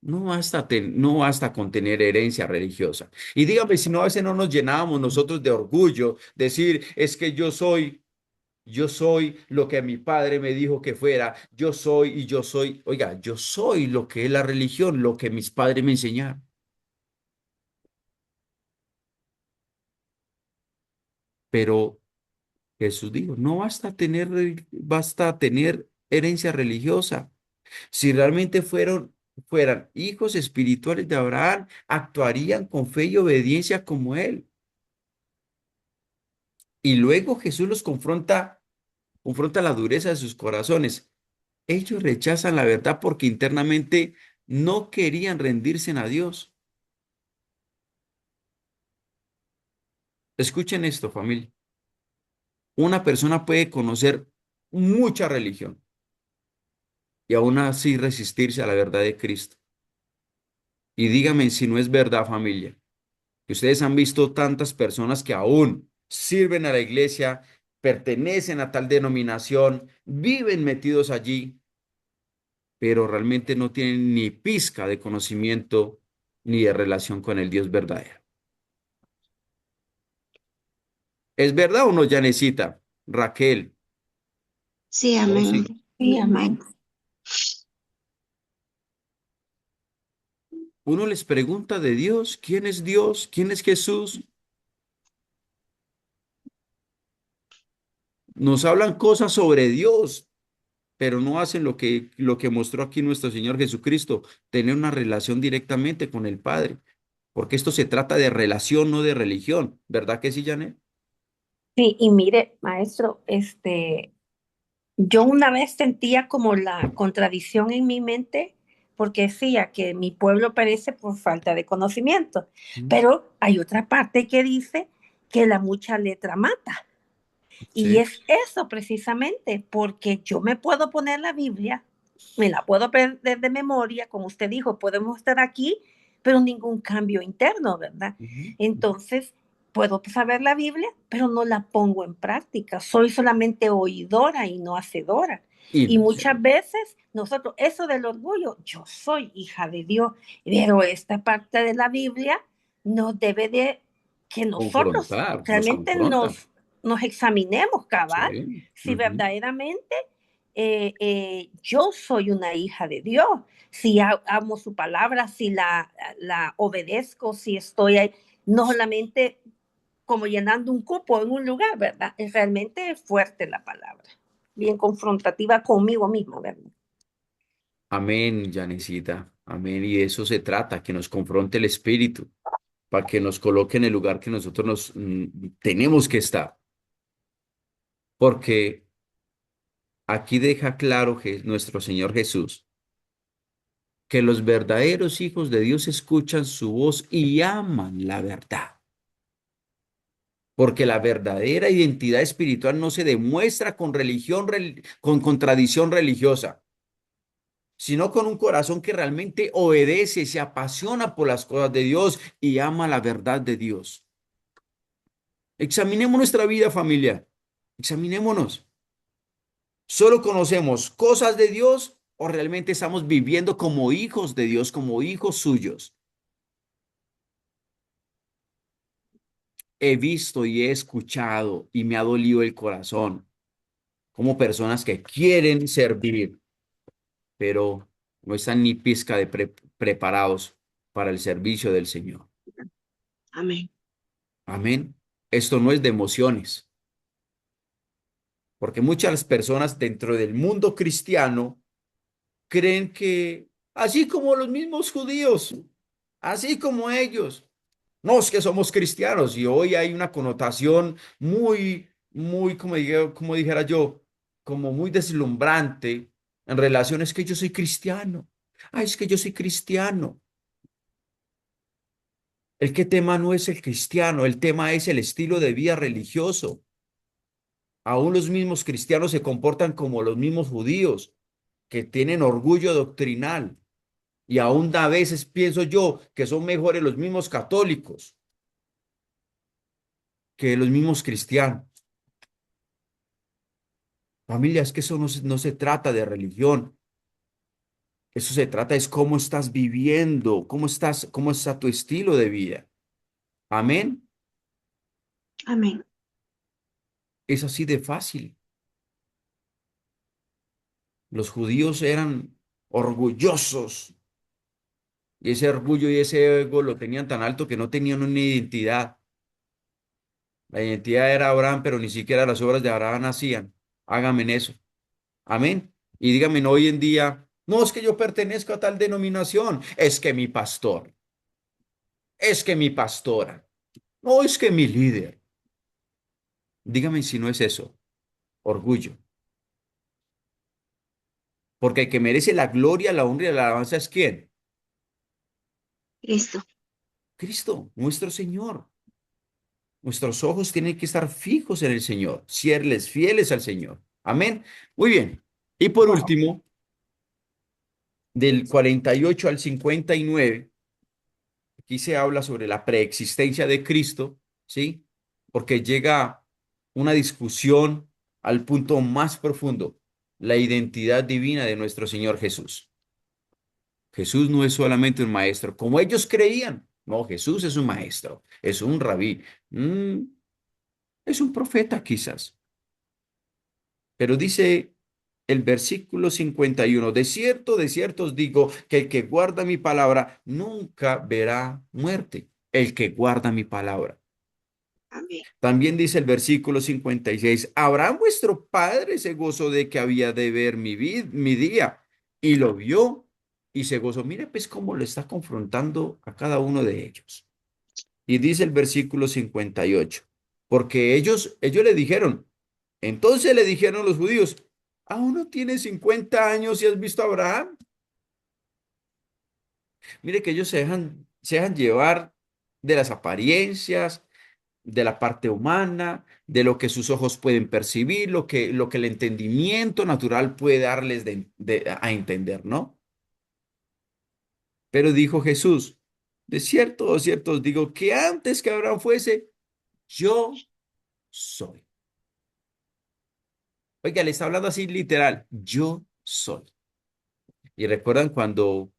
No basta con tener herencia religiosa. Y dígame si no, a veces no nos llenábamos nosotros de orgullo, decir, es que yo soy lo que mi padre me dijo que fuera, yo soy y yo soy. Oiga, yo soy lo que es la religión, lo que mis padres me enseñaron. Pero Jesús dijo, no basta tener herencia religiosa. Si realmente fueran hijos espirituales de Abraham, actuarían con fe y obediencia como él. Y luego Jesús los confronta la dureza de sus corazones. Ellos rechazan la verdad porque internamente no querían rendirse a Dios. Escuchen esto, familia. Una persona puede conocer mucha religión y aún así resistirse a la verdad de Cristo. Y díganme si no es verdad, familia, que ustedes han visto tantas personas que aún sirven a la iglesia, pertenecen a tal denominación, viven metidos allí, pero realmente no tienen ni pizca de conocimiento ni de relación con el Dios verdadero. ¿Es verdad o no, Janecita? Raquel. Sí, Oh, amén. sí. Sí, amén. Uno les pregunta de Dios, ¿quién es Dios? ¿Quién es Jesús? Nos hablan cosas sobre Dios, pero no hacen lo que mostró aquí nuestro Señor Jesucristo, tener una relación directamente con el Padre, porque esto se trata de relación, no de religión, ¿verdad que sí, Janet? Sí, y mire, maestro, yo una vez sentía como la contradicción en mi mente porque decía que mi pueblo perece por falta de conocimiento, Mm. pero hay otra parte que dice que la mucha letra mata. Y Sí. es eso precisamente, porque yo me puedo poner la Biblia, me la puedo aprender de memoria, como usted dijo, podemos estar aquí, pero ningún cambio interno, ¿verdad? Ujú. Entonces, puedo saber la Biblia, pero no la pongo en práctica. Soy solamente oidora y no hacedora. Y Y muchas veces nosotros, eso del orgullo, yo soy hija de Dios, pero esta parte de la Biblia nos debe de que nosotros confrontar, nos realmente confronta. nos examinemos, cabal, Sí. si Ujú. verdaderamente yo soy una hija de Dios, si amo su palabra, si la obedezco, si estoy ahí, no solamente como llenando un cupo en un lugar, ¿verdad? Es realmente fuerte la palabra, bien confrontativa conmigo misma, ¿verdad? Amén, Janecita. Amén. Y de eso se trata, que nos confronte el Espíritu, para que nos coloque en el lugar que nosotros tenemos que estar. Porque aquí deja claro que nuestro Señor Jesús, que los verdaderos hijos de Dios escuchan su voz y aman la verdad. porque la verdadera identidad espiritual no se demuestra con religión, con tradición religiosa, sino con un corazón que realmente obedece, se apasiona por las cosas de Dios y ama la verdad de Dios. Examinemos nuestra vida, familia. Examinémonos. ¿Solo conocemos cosas de Dios o realmente estamos viviendo como hijos de Dios, como hijos suyos? He visto y he escuchado y me ha dolido el corazón como personas que quieren servir, pero no están ni pizca de preparados para el servicio del Señor. Amén. Amén. Esto no es de emociones, porque muchas personas dentro del mundo cristiano creen que, así como los mismos judíos, así como ellos, no es que somos cristianos y hoy hay una connotación muy, como dijera yo, como muy deslumbrante en relación es que yo soy cristiano. Ay, es que yo soy cristiano. El que tema no es el cristiano, el tema es el estilo de vida religioso. Aún los mismos cristianos se comportan como los mismos judíos, que tienen orgullo doctrinal. Y aún a veces pienso yo que son mejores los mismos católicos que los mismos cristianos. Familia, es que eso no se trata de religión. Eso se trata es cómo estás viviendo, cómo está tu estilo de vida. Amén. Amén. Es así de fácil. Los judíos eran orgullosos y ese orgullo y ese ego lo tenían tan alto que no tenían una identidad. La identidad era Abraham, pero ni siquiera las obras de Abraham hacían. Háganme en eso. Amén. Y díganme hoy en día, no es que yo pertenezco a tal denominación, es que mi pastor, es que mi pastora, no es que mi líder. Dígame si no es eso, orgullo. Porque el que merece la gloria, la honra y la alabanza es ¿quién? Cristo. Cristo, nuestro Señor. Nuestros ojos tienen que estar fijos en el Señor, serles fieles al Señor. Amén. Muy bien. Y por Wow. último, del 48 al 59, aquí se habla sobre la preexistencia de Cristo, ¿sí? Porque llega una discusión al punto más profundo, la identidad divina de nuestro Señor Jesús. Jesús no es solamente un maestro, como ellos creían. No, Jesús es un maestro, es un rabí, es un profeta quizás. Pero dice el versículo 51, de cierto os digo que el que guarda mi palabra nunca verá muerte. El que guarda mi palabra. Amén. También dice el versículo 56, Abraham vuestro padre se gozó de que había de ver mi día y lo vio y se gozó. Mire pues cómo le está confrontando a cada uno de ellos. Y dice el versículo 58, porque ellos le dijeron, entonces le dijeron los judíos, ¿aún no tienes 50 años y has visto a Abraham? Mire que ellos se dejan llevar de las apariencias, de la parte humana, de lo que sus ojos pueden percibir, lo que el entendimiento natural puede darles a entender, ¿no? Pero dijo Jesús, de cierto os digo que antes que Abraham fuese, yo soy. Oiga, le está hablando así literal, yo soy. Y recuerdan cuando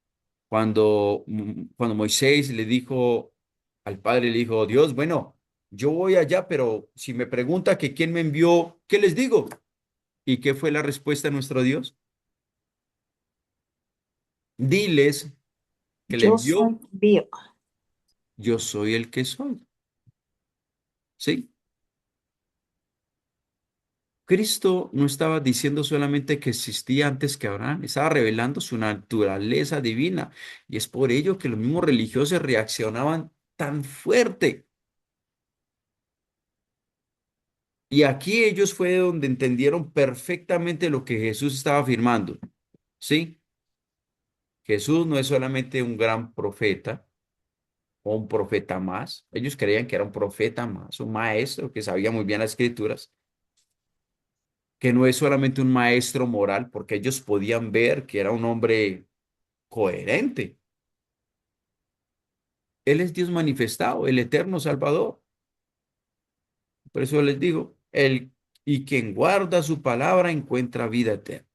Moisés le dijo al Padre, le dijo, Dios, bueno, yo voy allá, pero si me pregunta que quién me envió, ¿qué les digo? ¿Y qué fue la respuesta de nuestro Dios? Diles que le Yo soy envió, bio. yo soy el que soy. ¿Sí? Cristo no estaba diciendo solamente que existía antes que Abraham, estaba revelando su naturaleza divina. Y es por ello que los mismos religiosos reaccionaban tan fuerte. Y aquí ellos fue donde entendieron perfectamente lo que Jesús estaba afirmando. ¿Sí? Jesús no es solamente un gran profeta, o un profeta más. Ellos creían que era un profeta más, un maestro que sabía muy bien las escrituras, que no es solamente un maestro moral, porque ellos podían ver que era un hombre coherente. Él es Dios manifestado, el eterno Salvador. Por eso les digo, y quien guarda su palabra encuentra vida eterna.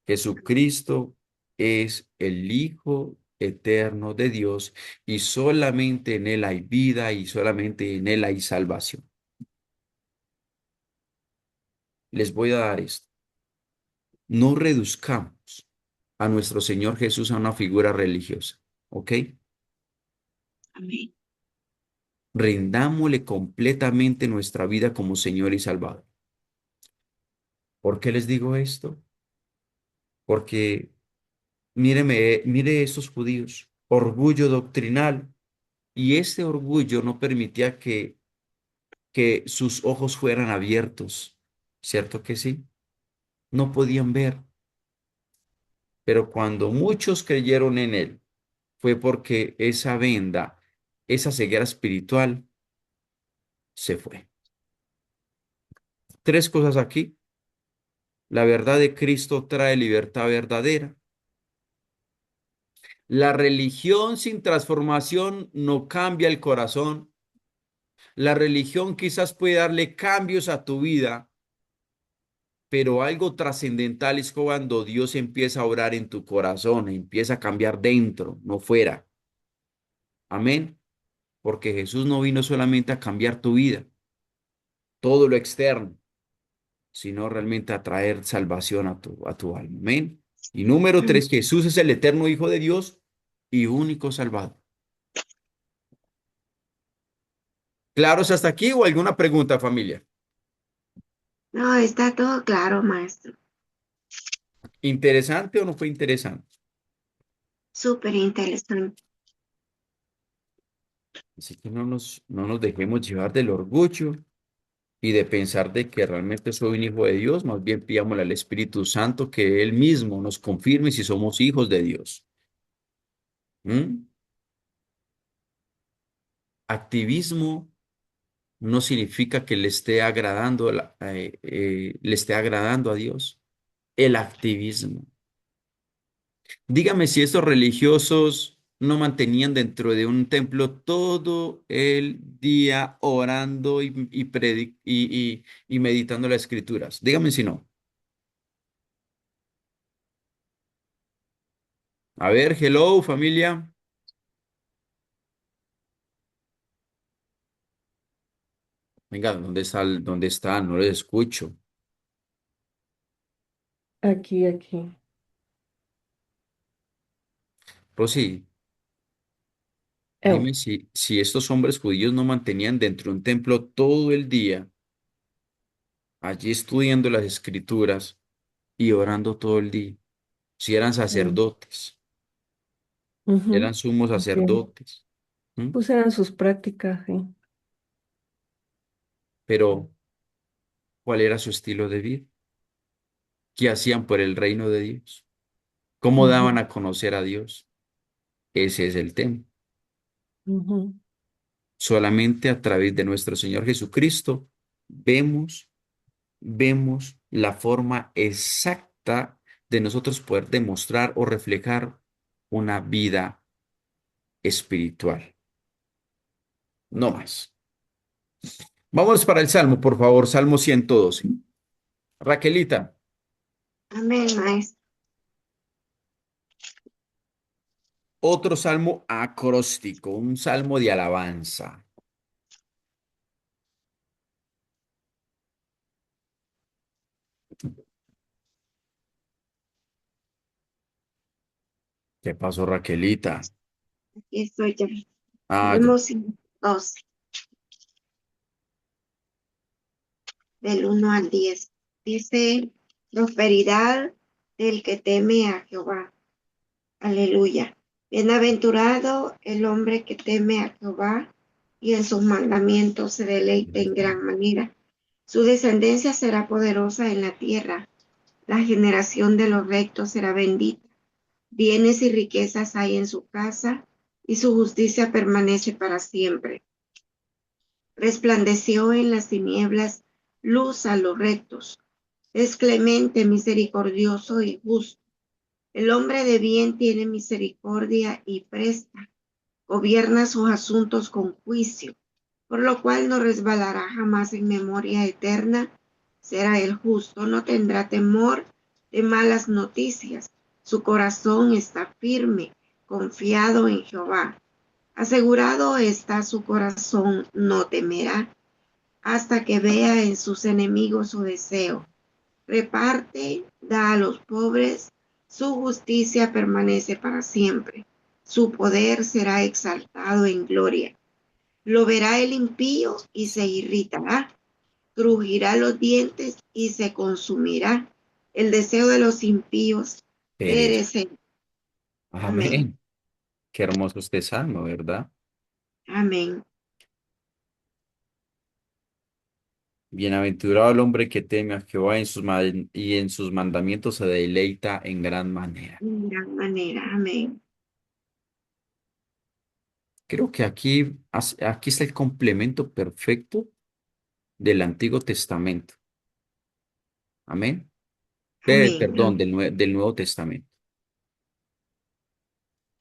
Jesucristo es el Hijo eterno de Dios y solamente en Él hay vida y solamente en Él hay salvación. Les voy a dar esto. No reduzcamos a nuestro Señor Jesús a una figura religiosa, ¿ok? Amén. Rindámosle completamente nuestra vida como Señor y Salvador. ¿Por qué les digo esto? Porque mire estos judíos, orgullo doctrinal, y este orgullo no permitía que sus ojos fueran abiertos, ¿cierto que sí? No podían ver, pero cuando muchos creyeron en él, fue porque esa venda, esa ceguera espiritual, se fue. Tres cosas aquí. La verdad de Cristo trae libertad verdadera. La religión sin transformación no cambia el corazón. La religión quizás puede darle cambios a tu vida, pero algo trascendental es cuando Dios empieza a orar en tu corazón, empieza a cambiar dentro, no fuera. Amén. Porque Jesús no vino solamente a cambiar tu vida, todo lo externo, sino realmente a traer salvación a tu alma. Amén. Y número Amén. tres, Jesús es el eterno Hijo de Dios y único Salvador. ¿Claros hasta aquí o alguna pregunta, familia? No, está todo claro, maestro. ¿Interesante o no fue interesante? Súper interesante. Así que no nos dejemos llevar del orgullo y de pensar de que realmente soy un hijo de Dios, más bien pidámosle al Espíritu Santo que Él mismo nos confirme si somos hijos de Dios. ¿Mm? Activismo no significa que le esté agradando, le esté agradando a Dios. El activismo. Dígame si estos religiosos no mantenían dentro de un templo todo el día orando y meditando las escrituras. Dígame si no. A ver, hello, familia. Venga, ¿dónde está? ¿Dónde está? No les escucho. Aquí. Rosy, Eu. dime si estos hombres judíos no mantenían dentro de un templo todo el día, allí estudiando las escrituras y orando todo el día. Si eran Mm, sacerdotes, eran ujú, sumos entiendo. sacerdotes. ¿M? Pues eran sus prácticas, sí. Pero, ¿cuál era su estilo de vida? ¿Qué hacían por el reino de Dios? ¿Cómo daban Ujú, a conocer a Dios? Ese es el tema. ujú, Solamente a través de nuestro Señor Jesucristo vemos la forma exacta de nosotros poder demostrar o reflejar una vida espiritual. No más. Vamos para el Salmo, por favor, Salmo 112. Raquelita, Amén, maestro. otro salmo acróstico, un salmo de alabanza. ¿Qué pasó, Raquelita? Aquí estoy ya. Ah, ya. Salmo 2, del 1 al 10. Dice, prosperidad del que teme a Jehová. Aleluya. Bienaventurado el hombre que teme a Jehová y en sus mandamientos se deleita en gran manera. Su descendencia será poderosa en la tierra. La generación de los rectos será bendita. Bienes y riquezas hay en su casa y su justicia permanece para siempre. Resplandeció en las tinieblas luz a los rectos. Es clemente, misericordioso y justo. El hombre de bien tiene misericordia y presta. Gobierna sus asuntos con juicio, por lo cual no resbalará jamás en memoria eterna. Será el justo, no tendrá temor de malas noticias. Su corazón está firme, confiado en Jehová. Asegurado está su corazón, no temerá, hasta que vea en sus enemigos su deseo. Reparte, da a los pobres, su justicia permanece para siempre. Su poder será exaltado en gloria. Lo verá el impío y se irritará. Crujirá los dientes y se consumirá. El deseo de los impíos Perece. perecerá. Amén. Amén. Qué hermoso este salmo, ¿verdad? Amén. Bienaventurado el hombre que teme a Jehová y en sus mandamientos se deleita en gran manera. De gran manera. Amén. Creo que aquí está el complemento perfecto del Antiguo Testamento. Amén. Amén. Perdón, del Nuevo Testamento.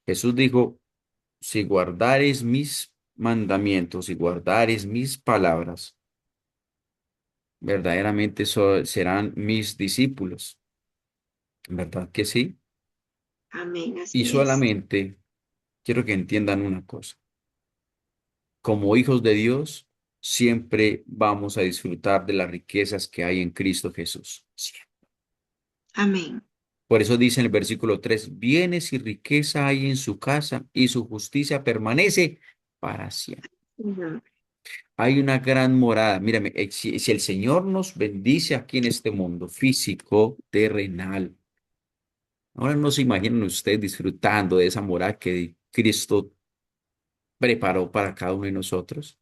Jesús dijo, si guardares mis mandamientos y guardares mis palabras, verdaderamente serán mis discípulos. ¿Verdad que sí? Amén. Y Así es. solamente quiero que entiendan una cosa. Como hijos de Dios, siempre vamos a disfrutar de las riquezas que hay en Cristo Jesús. Siempre. Amén. Por eso dice en el versículo 3: bienes y riqueza hay en su casa y su justicia permanece para siempre. Amén. Hay una gran morada. Mírame, si el Señor nos bendice aquí en este mundo físico, terrenal, ahora no se imaginan ustedes disfrutando de esa morada que Cristo preparó para cada uno de nosotros.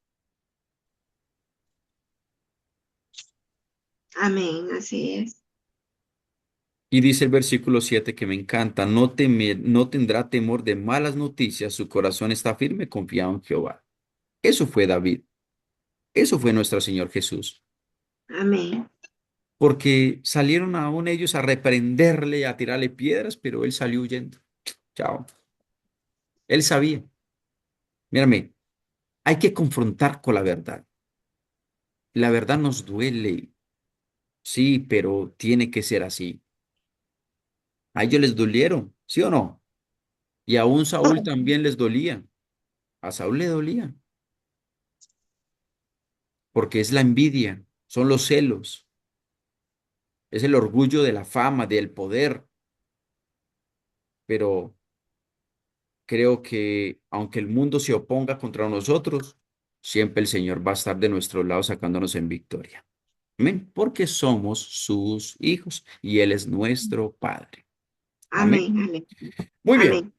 Amén. Así es. Y dice el versículo 7 que me encanta, no tendrá temor de malas noticias, su corazón está firme, confiado en Jehová. Eso fue David, eso fue nuestro Señor Jesús, Amén. porque salieron aún ellos a reprenderle, a tirarle piedras, pero él salió huyendo. Chao. Él sabía. Mírame, hay que confrontar con la verdad. La verdad nos duele, sí, pero tiene que ser así. A ellos les dolieron, ¿sí o no? Y aún Saúl también les dolía. A Saúl le dolía, porque es la envidia, son los celos, es el orgullo de la fama, del poder. Pero creo que aunque el mundo se oponga contra nosotros, siempre el Señor va a estar de nuestro lado sacándonos en victoria. Amén. Porque somos sus hijos y Él es nuestro Padre. Amén. Amén. Amén. Muy bien. Amén.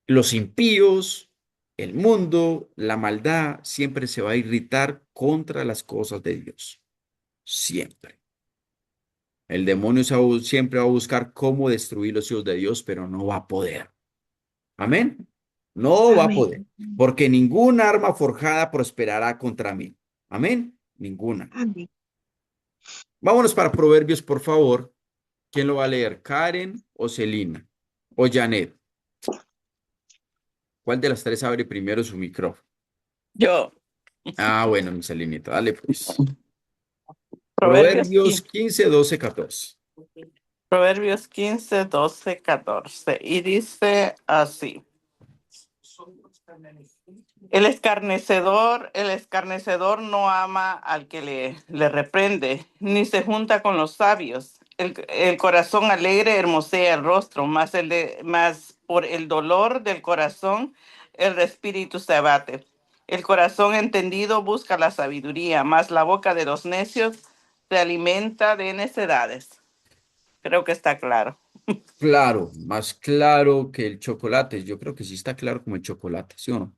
Los impíos, el mundo, la maldad, siempre se va a irritar contra las cosas de Dios. Siempre. El demonio siempre va a buscar cómo destruir los hijos de Dios, pero no va a poder. Amén. No va a poder, Amén. porque ningún arma forjada prosperará contra mí. Amén. Ninguna. Amén. Vámonos para Proverbios, por favor. ¿Quién lo va a leer? ¿Karen o Celina? ¿O Janet? ¿Cuál de las tres abre primero su micrófono? Yo, Ah, bueno, mi Celinita, dale pues. Proverbios Proverbios 15, 15, 12, 14. Proverbios 15, 12, 14. Y dice así. El escarnecedor no ama al que le reprende, ni se junta con los sabios. El corazón alegre hermosea el rostro, mas por el dolor del corazón el espíritu se abate. El corazón entendido busca la sabiduría, mas la boca de los necios se alimenta de necedades. Creo que está claro. Claro, más claro que el chocolate. Yo creo que sí está claro como el chocolate, ¿sí o no?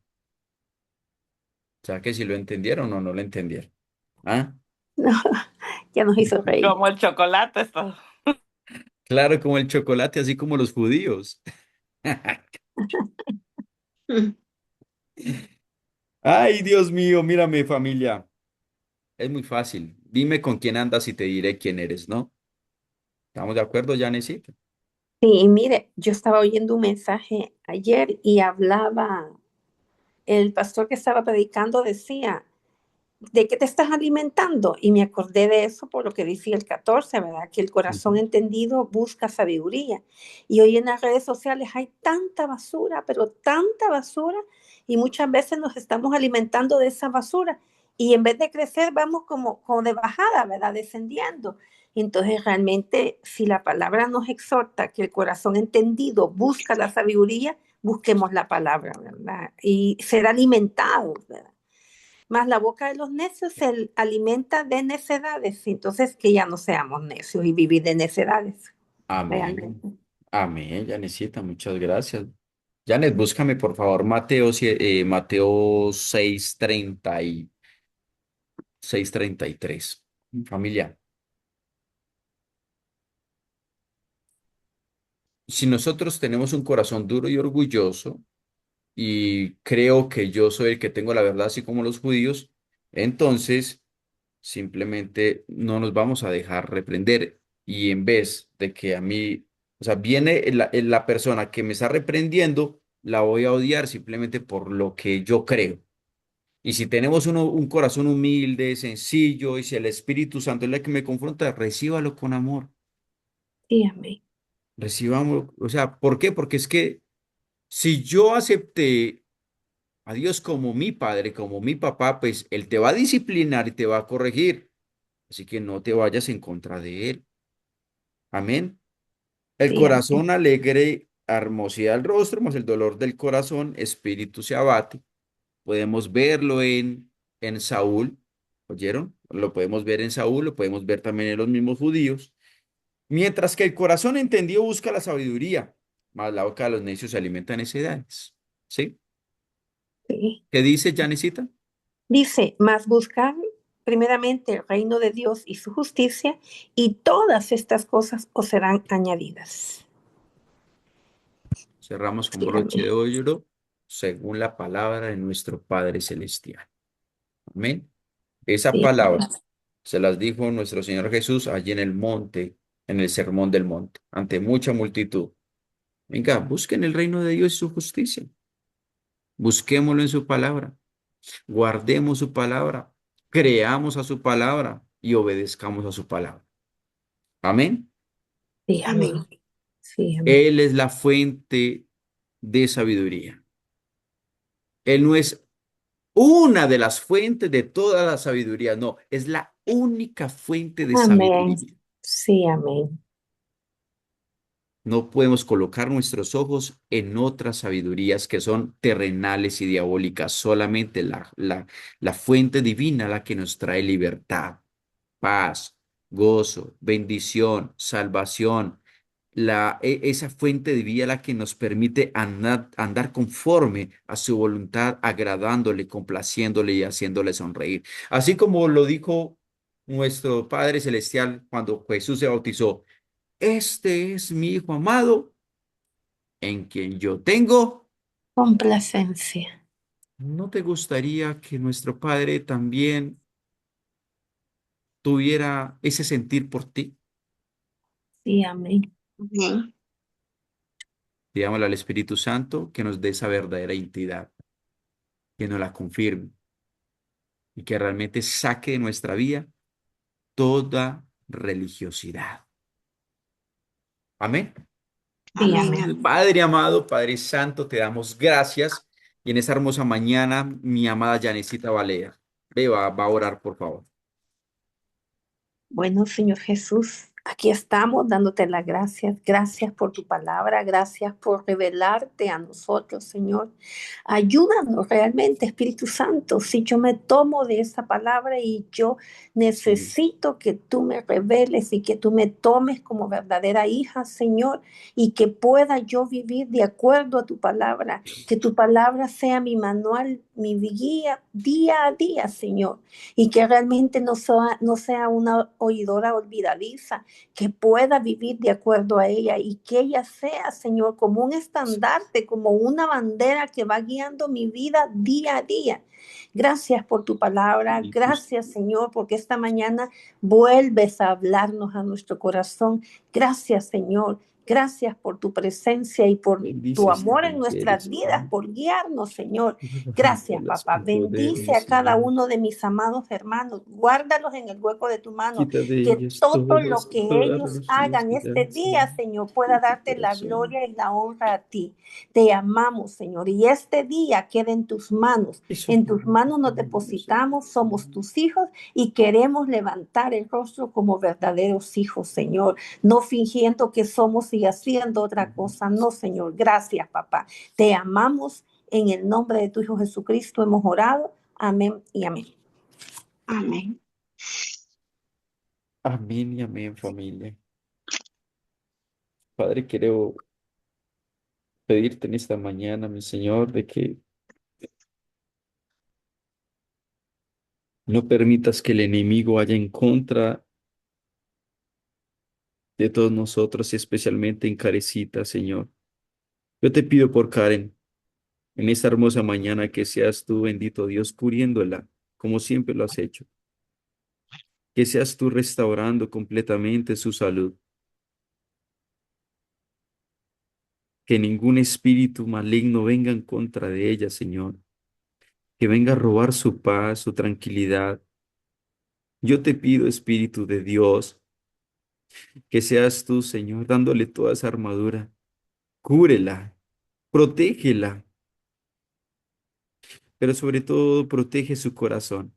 O sea que si lo entendieron o no lo entendieron. ¿Ah? No, ya nos hizo reír. Como el chocolate. Claro como el chocolate, así como los judíos. Ay, Dios mío, mírame, familia. Es muy fácil. Dime con quién andas y te diré quién eres, ¿no? ¿Estamos de acuerdo, Janecita? Sí, y mire, yo estaba oyendo un mensaje ayer y hablaba, el pastor que estaba predicando decía, ¿de qué te estás alimentando? Y me acordé de eso por lo que decía el 14, ¿verdad? Que el corazón Ujú. entendido busca sabiduría. Y hoy en las redes sociales hay tanta basura, pero tanta basura, y muchas veces nos estamos alimentando de esa basura. Y en vez de crecer, vamos como de bajada, ¿verdad? Descendiendo. Entonces, realmente, si la palabra nos exhorta que el corazón entendido busca la sabiduría, busquemos la palabra, ¿verdad? Y ser alimentados, ¿verdad? Más la boca de los necios se alimenta de necedades, entonces que ya no seamos necios y vivir de necedades, Amén. realmente. Amén, Janecita, muchas gracias. Janet, búscame por favor Mateo 6:33. Familia, si nosotros tenemos un corazón duro y orgulloso, y creo que yo soy el que tengo la verdad, así como los judíos, entonces simplemente no nos vamos a dejar reprender. Y en vez de que a mí, o sea, viene la persona que me está reprendiendo, la voy a odiar simplemente por lo que yo creo. Y si tenemos un corazón humilde, sencillo, y si el Espíritu Santo es el que me confronta, recíbalo con amor. Sí, amén. Recibamos, o sea, ¿por qué? Porque es que si yo acepté a Dios como mi padre, como mi papá, pues Él te va a disciplinar y te va a corregir. Así que no te vayas en contra de Él. Amén. El Sí, amén. corazón alegre hermosea el rostro, mas el dolor del corazón, espíritu se abate. Podemos verlo en Saúl, ¿oyeron? Lo podemos ver en Saúl, lo podemos ver también en los mismos judíos. Mientras que el corazón entendido busca la sabiduría, mas la boca de los necios se alimenta de necedades. ¿Sí? Sí. ¿Qué dice Janesita? Dice, mas buscar primeramente el reino de Dios y su justicia, y todas estas cosas os serán añadidas. Cerramos con Sí, broche amén. de oro según la palabra de nuestro Padre Celestial. Amén. Esa Sí, amén. palabra se las dijo nuestro Señor Jesús allí en el monte, en el sermón del monte, ante mucha multitud. Venga, busquen el reino de Dios y su justicia. Busquémoslo en su palabra. Guardemos su palabra. Creamos a su palabra y obedezcamos a su palabra. Amén. Sí, amén. Amén. Sí, amén. Él es la fuente de sabiduría. Él no es una de las fuentes de toda la sabiduría, no, es la única fuente de Amén. sabiduría. Sí, amén. No podemos colocar nuestros ojos en otras sabidurías que son terrenales y diabólicas, solamente la fuente divina, la que nos trae libertad, paz, gozo, bendición, salvación, esa fuente de vida la que nos permite andar conforme a su voluntad, agradándole, complaciéndole y haciéndole sonreír. Así como lo dijo nuestro Padre Celestial cuando Jesús se bautizó, este es mi Hijo amado en quien yo tengo. Complacencia. ¿No te gustaría que nuestro Padre también tuviera ese sentir por ti? Sí, amén. Amén. Pidámosle al Espíritu Santo que nos dé esa verdadera identidad, que nos la confirme y que realmente saque de nuestra vida toda religiosidad. Amén. Sí, Amén. amén. Amén. Padre amado, Padre Santo, te damos gracias y en esta hermosa mañana mi amada Janecita Valera va a orar, por favor. Bueno, Señor Jesús, aquí estamos dándote las gracias. Gracias por tu palabra, gracias por revelarte a nosotros, Señor. Ayúdanos realmente, Espíritu Santo, si yo me tomo de esa palabra y yo Sí. necesito que tú me reveles y que tú me tomes como verdadera hija, Señor, y que pueda yo vivir de acuerdo a tu palabra, que tu palabra sea mi manual, mi guía día a día, Señor, y que realmente no sea una oidora olvidadiza, que pueda vivir de acuerdo a ella y que ella sea, Señor, como un estandarte, como una bandera que va guiando mi vida día a día. Gracias por tu palabra, gracias, Señor, porque esta mañana vuelves a hablarnos a nuestro corazón. Gracias, Señor. Gracias por tu presencia y por tu Bendice, amor en Señor, que nuestras eres vidas, bueno. por guiarnos, Señor. Gracias, Guárdalas papá. con poder, Bendice mi a cada Señor. uno de mis amados hermanos. Guárdalos en el hueco de tu mano. Quita de Que ellos todo lo que toda ellos hagan religiosidad, este Señor, día, Señor, pueda de su darte la corazón. gloria y la honra a ti. Te amamos, Señor. Y este día queda en tus manos. Eso En fue tus lo que manos nos tenemos, Señor. depositamos. Somos tus hijos y queremos levantar el rostro como verdaderos hijos, Señor. No fingiendo que somos y haciendo otra cosa. No, Señor. Gracias, papá. Te amamos. En el nombre de tu Hijo Jesucristo hemos orado. Amén y amén. Amén. Amén y amén, familia. Padre, quiero pedirte en esta mañana, mi Señor, de que no permitas que el enemigo haya en contra de todos nosotros y especialmente en Carecita, Señor. Yo te pido por Karen, en esta hermosa mañana, que seas tú, bendito Dios, cubriéndola, como siempre lo has hecho. Que seas tú restaurando completamente su salud. Que ningún espíritu maligno venga en contra de ella, Señor. Que venga a robar su paz, su tranquilidad. Yo te pido, Espíritu de Dios, que seas tú, Señor, dándole toda esa armadura. Cúbrela, protégela, pero sobre todo protege su corazón.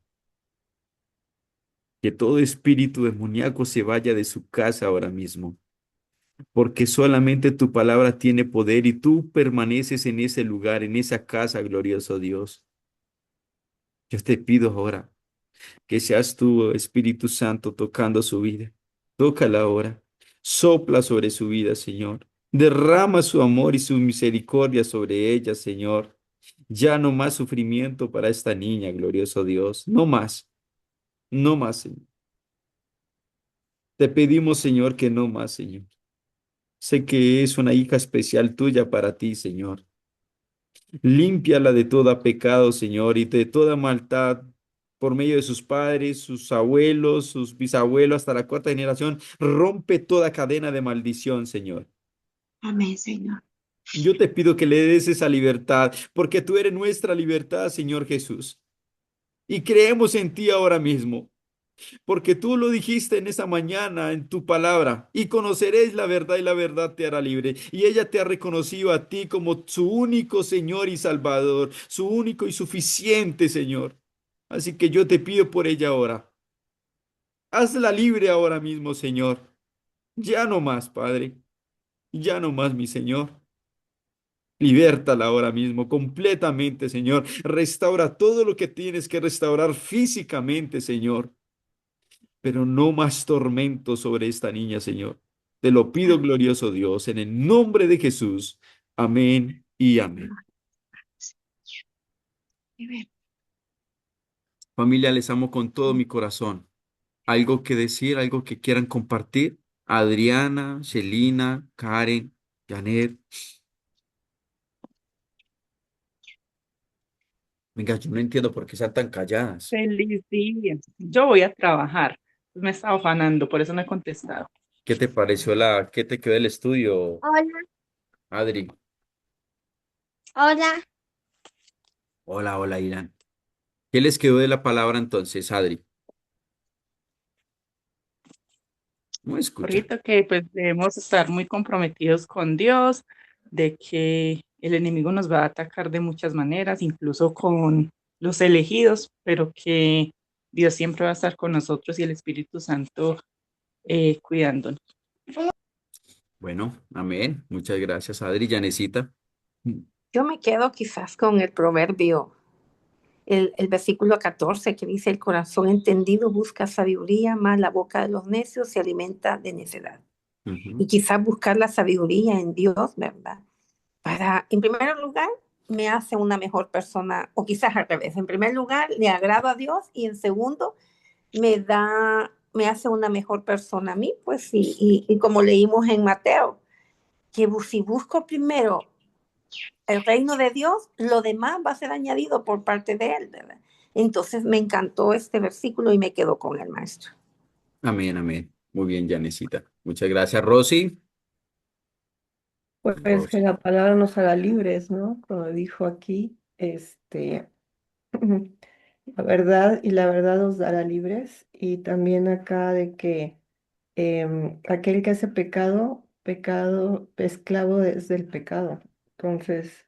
Que todo espíritu demoníaco se vaya de su casa ahora mismo, porque solamente tu palabra tiene poder y tú permaneces en ese lugar, en esa casa, glorioso Dios. Yo te pido ahora que seas tú, Espíritu Santo, tocando su vida. Tócala ahora. Sopla sobre su vida, Señor. Derrama su amor y su misericordia sobre ella, Señor. Ya no más sufrimiento para esta niña, glorioso Dios. No más, no más, Señor. Te pedimos, Señor, que no más, Señor. Sé que es una hija especial tuya para ti, Señor. Límpiala de todo pecado, Señor, y de toda maldad por medio de sus padres, sus abuelos, sus bisabuelos, hasta la cuarta generación. Rompe toda cadena de maldición, Señor. Amén, Señor. Yo te pido que le des esa libertad, porque tú eres nuestra libertad, Señor Jesús. Y creemos en ti ahora mismo, porque tú lo dijiste en esa mañana en tu palabra, y conoceréis la verdad y la verdad te hará libre. Y ella te ha reconocido a ti como su único Señor y Salvador, su único y suficiente Señor. Así que yo te pido por ella ahora. Hazla libre ahora mismo, Señor. Ya no más, Padre. Ya no más, mi Señor. Libértala ahora mismo completamente, Señor. Restaura todo lo que tienes que restaurar físicamente, Señor. Pero no más tormento sobre esta niña, Señor. Te lo pido, glorioso Dios, en el nombre de Jesús. Amén y amén. Amén. Familia, les amo con todo mi corazón. ¿Algo que decir, algo que quieran compartir? Adriana, Celina, Karen, Janet. Venga, yo no entiendo por qué están tan calladas. Feliz día. Yo voy a trabajar. Me estaba afanando, por eso no he contestado. ¿Qué te pareció qué te quedó el estudio, Hola, Adri? hola. Hola, hola, Irán. ¿Qué les quedó de la palabra entonces, Adri? No escucha. Ahorita que pues debemos estar muy comprometidos con Dios, de que el enemigo nos va a atacar de muchas maneras, incluso con los elegidos, pero que Dios siempre va a estar con nosotros y el Espíritu Santo cuidándonos. Bueno, amén. Muchas gracias, Adri. Yanecita. Yo me quedo quizás con el proverbio, el versículo 14 que dice, el corazón entendido busca sabiduría, más la boca de los necios se alimenta de necedad. Y Ujú. quizás buscar la sabiduría en Dios, ¿verdad? Para, en primer lugar, me hace una mejor persona, o quizás al revés. En primer lugar, le agrado a Dios y en segundo, me hace una mejor persona a mí, pues, y como leímos en Mateo, que si busco primero el reino de Dios, lo demás va a ser añadido por parte de Él, ¿verdad? Entonces me encantó este versículo y me quedo con el maestro. Amén, amén. Muy bien, Janesita. Muchas gracias, Rosy. Pues que Rosy. la palabra nos haga libres, ¿no? Como dijo aquí, la verdad y la verdad os dará libres. Y también acá de que aquel que hace pecado, pecado, esclavo es del pecado. Entonces,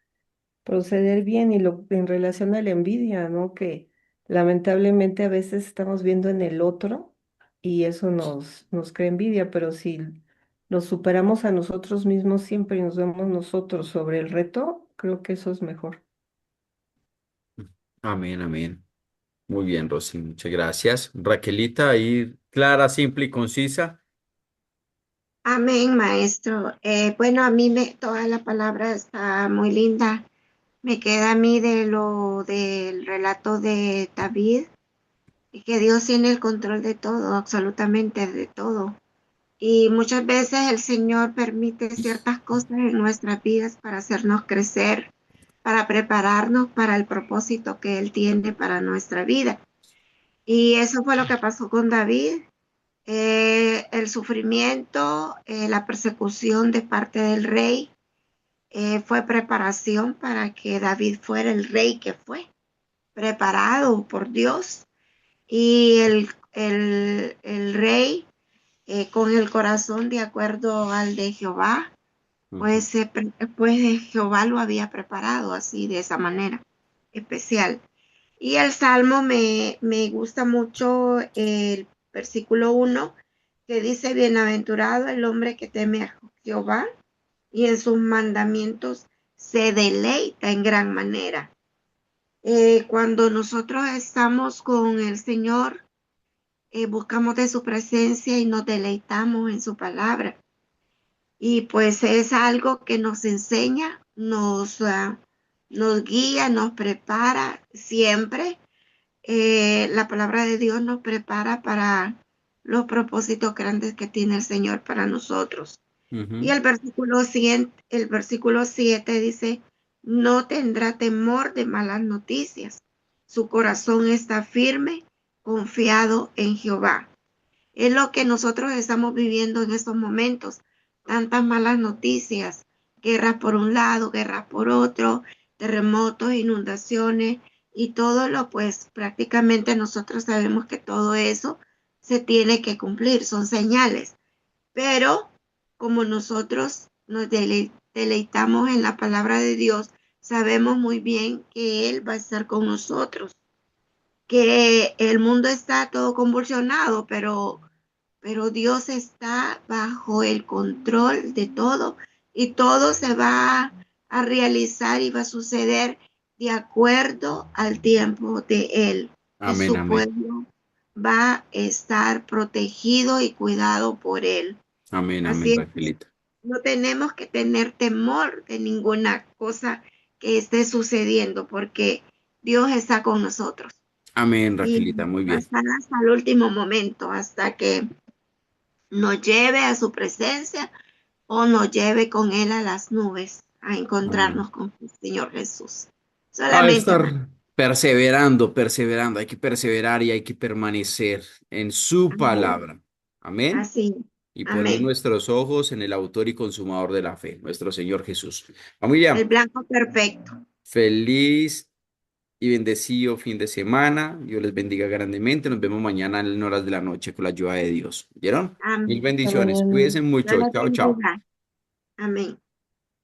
proceder bien y en relación a la envidia, ¿no? Que lamentablemente a veces estamos viendo en el otro y eso nos crea envidia, pero si nos superamos a nosotros mismos siempre y nos vemos nosotros sobre el reto, creo que eso es mejor. Amén, amén. Muy bien, Rosy. Muchas gracias. Raquelita, ahí clara, simple y concisa. Amén, maestro. Bueno, a mí toda la palabra está muy linda. Me queda a mí del relato de David, y que Dios tiene el control de todo, absolutamente de todo. Y muchas veces el Señor permite ciertas cosas en nuestras vidas para hacernos crecer, para prepararnos para el propósito que Él tiene para nuestra vida. Y eso fue lo que pasó con David. El sufrimiento, la persecución de parte del rey, fue preparación para que David fuera el rey que fue, preparado por Dios. Y el rey, con el corazón de acuerdo al de Jehová, Ujú. pues Jehová lo había preparado así, de esa manera especial. Y el Salmo me gusta mucho el versículo 1, que dice, bienaventurado el hombre que teme a Jehová y en sus mandamientos se deleita en gran manera. Cuando nosotros estamos con el Señor, buscamos de su presencia y nos deleitamos en su palabra. Y pues es algo que nos enseña, nos guía, nos prepara siempre. La palabra de Dios nos prepara para los propósitos grandes que tiene el Señor para nosotros. Y Ujú. el versículo 7 dice, no tendrá temor de malas noticias. Su corazón está firme, confiado en Jehová. Es lo que nosotros estamos viviendo en estos momentos. Tantas malas noticias, guerras por un lado, guerras por otro, terremotos, inundaciones y todo lo, pues prácticamente nosotros sabemos que todo eso se tiene que cumplir, son señales. Pero como nosotros nos deleitamos en la palabra de Dios, sabemos muy bien que Él va a estar con nosotros, que el mundo está todo convulsionado, pero Dios está bajo el control de todo y todo se va a realizar y va a suceder de acuerdo al tiempo de Él. Y Amén, su amén. pueblo va a estar protegido y cuidado por Él. Amén, amén, Así es que Raquelita. no tenemos que tener temor de ninguna cosa que esté sucediendo porque Dios está con nosotros Amén, y Raquelita. Muy va a bien. estar hasta el último momento, hasta que nos lleve a su presencia o nos lleve con Él a las nubes a Amén. encontrarnos con el Señor Jesús. A Solamente, estar perseverando, perseverando. Hay que perseverar y hay que permanecer en su amén. palabra. Amén. Así, Y poner amén. nuestros ojos en el autor y consumador de la fe, nuestro Señor Jesús. El Familia, blanco perfecto. feliz y bendecido fin de semana. Dios les bendiga grandemente. Nos vemos mañana en horas de la noche con la ayuda de Dios. ¿Vieron? Mil Amén. bendiciones. Amén. Cuídense Dios mucho. los Chao, chao. bendiga. Amén.